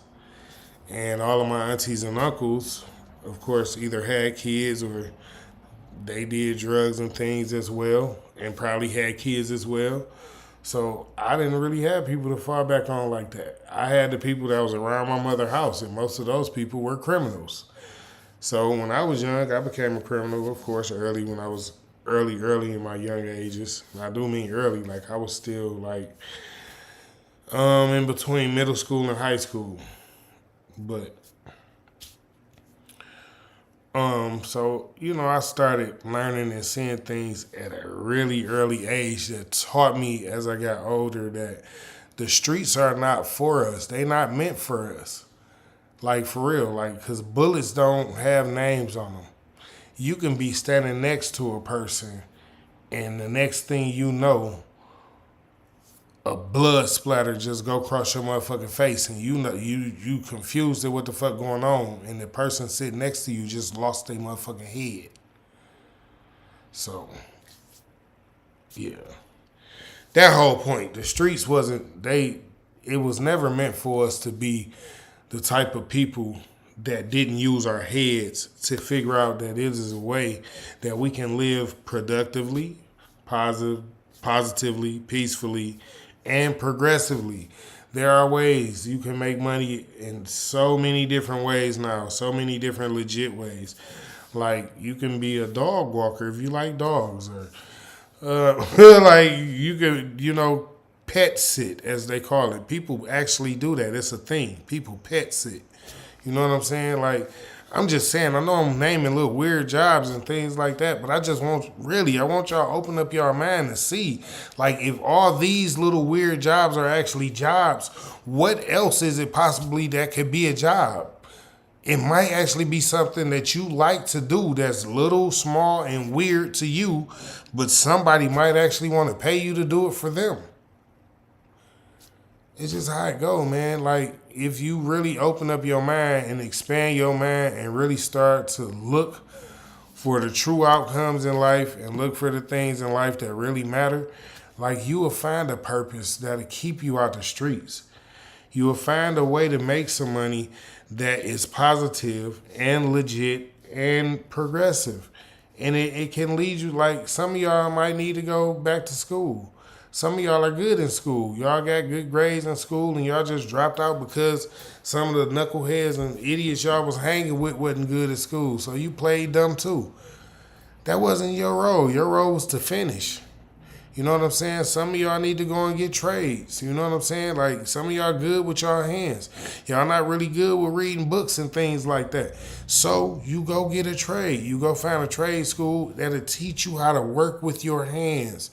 And all of my aunties and uncles, of course, either had kids or they did drugs and things as well, and probably had kids as well. So I didn't really have people to fall back on like that. I had the people that was around my mother's house, and most of those people were criminals. So when I was young, I became a criminal, of course, early when I was early in my young ages. And I do mean early, I was still in between middle school and high school. But so, I started learning and seeing things at a really early age that taught me as I got older that the streets are not for us. They not meant for us. For real, because bullets don't have names on them. You can be standing next to a person and the next thing you know, a blood splatter just go across your motherfucking face, and you confused at what the fuck going on, and the person sitting next to you just lost their motherfucking head. So, yeah. That whole point, the streets it was never meant for us to be the type of people that didn't use our heads to figure out that it is a way that we can live productively, positively, peacefully, and progressively. There are ways you can make money in so many different ways now, so many different legit ways. Like you can be a dog walker if you like dogs, or like you could, pet sit as they call it. People actually do that. It's a thing. People pet sit. You know what I'm saying? Like, I'm just saying, I know I'm naming little weird jobs and things like that, but I just want y'all to open up your mind to see, like, if all these little weird jobs are actually jobs, what else is it possibly that could be a job? It might actually be something that you like to do that's little, small, and weird to you, but somebody might actually want to pay you to do it for them. It's just how it go, man. Like, if you really open up your mind and expand your mind and really start to look for the true outcomes in life and look for the things in life that really matter, like, you will find a purpose that'll keep you out the streets. You will find a way to make some money that is positive and legit and progressive. And it can lead you, like, some of y'all might need to go back to school. Some of y'all are good in school. Y'all got good grades in school and y'all just dropped out because some of the knuckleheads and idiots y'all was hanging with wasn't good at school. So you played dumb too. That wasn't your role. Your role was to finish. You know what I'm saying? Some of y'all need to go and get trades. You know what I'm saying? Like, some of y'all good with y'all hands. Y'all not really good with reading books and things like that. So you go get a trade. You go find a trade school that'll teach you how to work with your hands.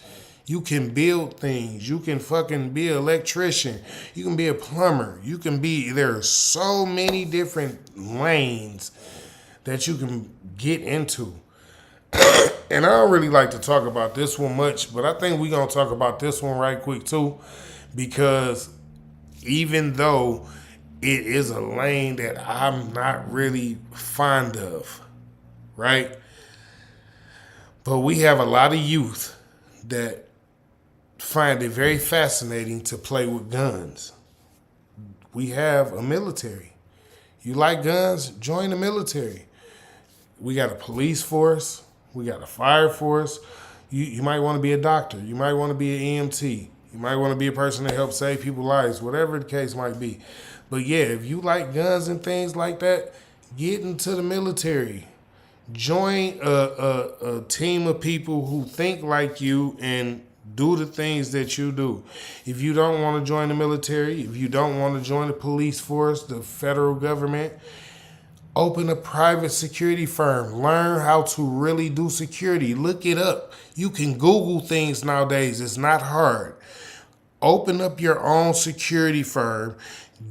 You can build things. You can fucking be an electrician. You can be a plumber. There are so many different lanes that you can get into. And I don't really like to talk about this one much, but I think we're going to talk about this one right quick too, because even though it is a lane that I'm not really fond of, right? But we have a lot of youth that find it very fascinating to play with guns. We have a military. You like guns? Join the military. We got a police force. We got a fire force. You might want to be a doctor. You might want to be an EMT. You might want to be a person that helps save people's lives, whatever the case might be. But yeah, if you like guns and things like that, get into the military. Join a team of people who think like you and do the things that you do. If you don't want to join the military, if you don't want to join the police force, the federal government, open a private security firm. Learn how to really do security. Look it up. You can Google things nowadays. It's not hard. Open up your own security firm.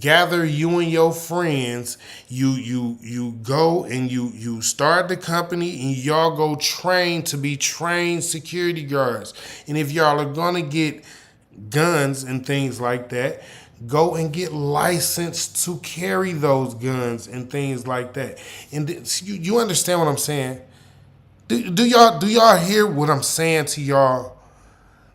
Gather you and your friends. You go and you start the company and y'all go train to be trained security guards. And if y'all are gonna get guns and things like that, go and get licensed to carry those guns and things like that. And you understand what I'm saying? Do y'all hear what I'm saying to y'all?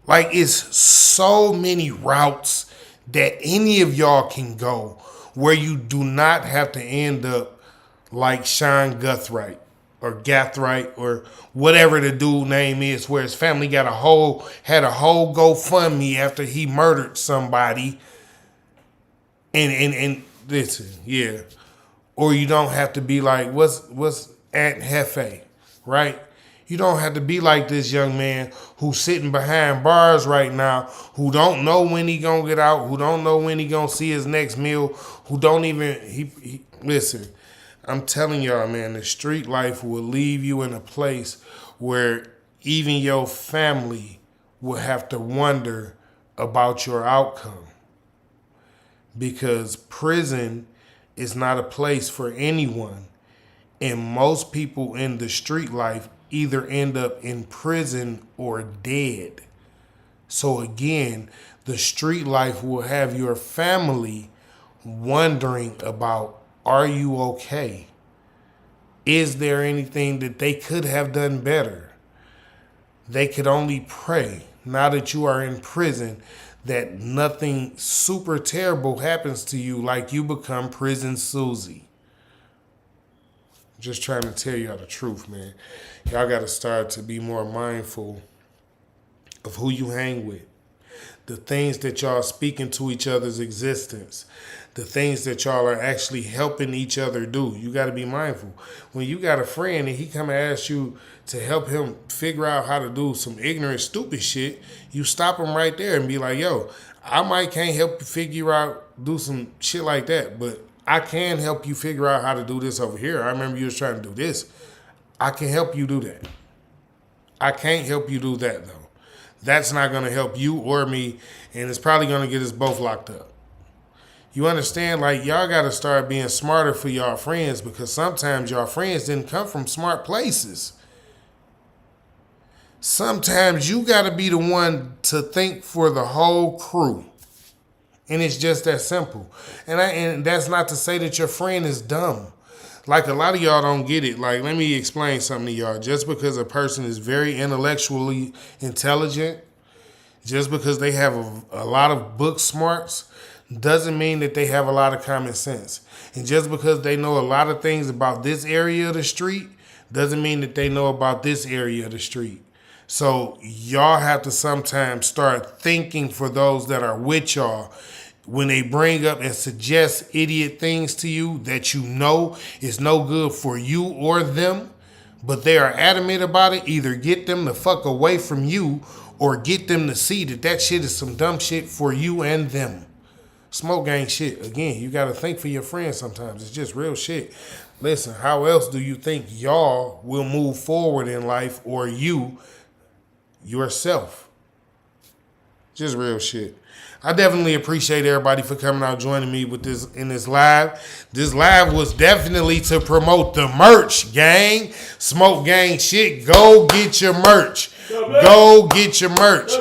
Like, it's so many routes that any of y'all can go where you do not have to end up like Sean Gathright or Gathright or whatever the dude name is, where his family had a whole GoFundMe after he murdered somebody. And listen, yeah. Or you don't have to be like, what's Aunt Jefe, right? You don't have to be like this young man who's sitting behind bars right now, who don't know when he gonna get out, who don't know when he gonna see his next meal, who don't even, listen, I'm telling y'all, man, the street life will leave you in a place where even your family will have to wonder about your outcome. Because prison is not a place for anyone. And most people in the street life either end up in prison or dead. So again, the street life will have your family wondering about, are you okay? Is there anything that they could have done better? They could only pray, now that you are in prison, that nothing super terrible happens to you, like you become Prison Susie. Just trying to tell y'all the truth, man. Y'all got to start to be more mindful of who you hang with. The things that y'all speak into each other's existence. The things that y'all are actually helping each other do. You got to be mindful. When you got a friend and he come and ask you to help him figure out how to do some ignorant, stupid shit, you stop him right there and be like, yo, I might can't help you figure out, do some shit like that, but I can help you figure out how to do this over here. I remember you was trying to do this. I can help you do that. I can't help you do that, though. That's not going to help you or me, and it's probably going to get us both locked up. You understand? Like, y'all got to start being smarter for y'all friends, because sometimes y'all friends didn't come from smart places. Sometimes you got to be the one to think for the whole crew. And it's just that simple. And that's not to say that your friend is dumb. Like, a lot of y'all don't get it. Like, let me explain something to y'all. Just because a person is very intellectually intelligent, just because they have a lot of book smarts, doesn't mean that they have a lot of common sense. And just because they know a lot of things about this area of the street, doesn't mean that they know about this area of the street. So y'all have to sometimes start thinking for those that are with y'all. When they bring up and suggest idiot things to you that you know is no good for you or them, but they are adamant about it, either get them the fuck away from you or get them to see that that shit is some dumb shit for you and them. Smoke gang shit. Again, you got to think for your friends sometimes. It's just real shit. Listen, how else do you think y'all will move forward in life, or you yourself? Just real shit. I definitely appreciate everybody for coming out joining me with this in this live. This live was definitely to promote the merch, gang. Smoke gang shit. Go get your merch. Go get your merch.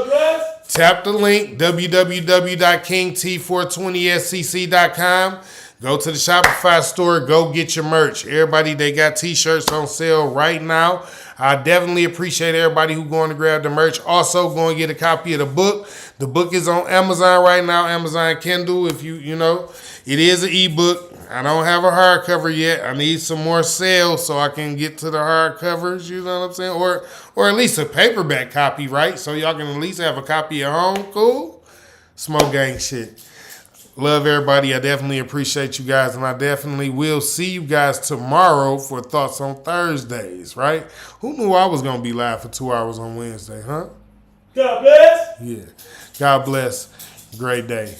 Tap the link, www.kingT420scc.com. Go to the Shopify store. Go get your merch. Everybody, they got t-shirts on sale right now. I definitely appreciate everybody who going to grab the merch. Also, go and get a copy of the book. The book is on Amazon right now, Amazon Kindle. If you know, it is an ebook. I don't have a hardcover yet. I need some more sales so I can get to the hardcovers, you know what I'm saying? Or at least a paperback copy, right? So y'all can at least have a copy at home. Cool? Smoke gang shit. Love everybody. I definitely appreciate you guys, and I definitely will see you guys tomorrow for Thoughts on Thursdays, right? Who knew I was going to be live for 2 hours on Wednesday, huh? God bless. Yeah. God bless. Great day.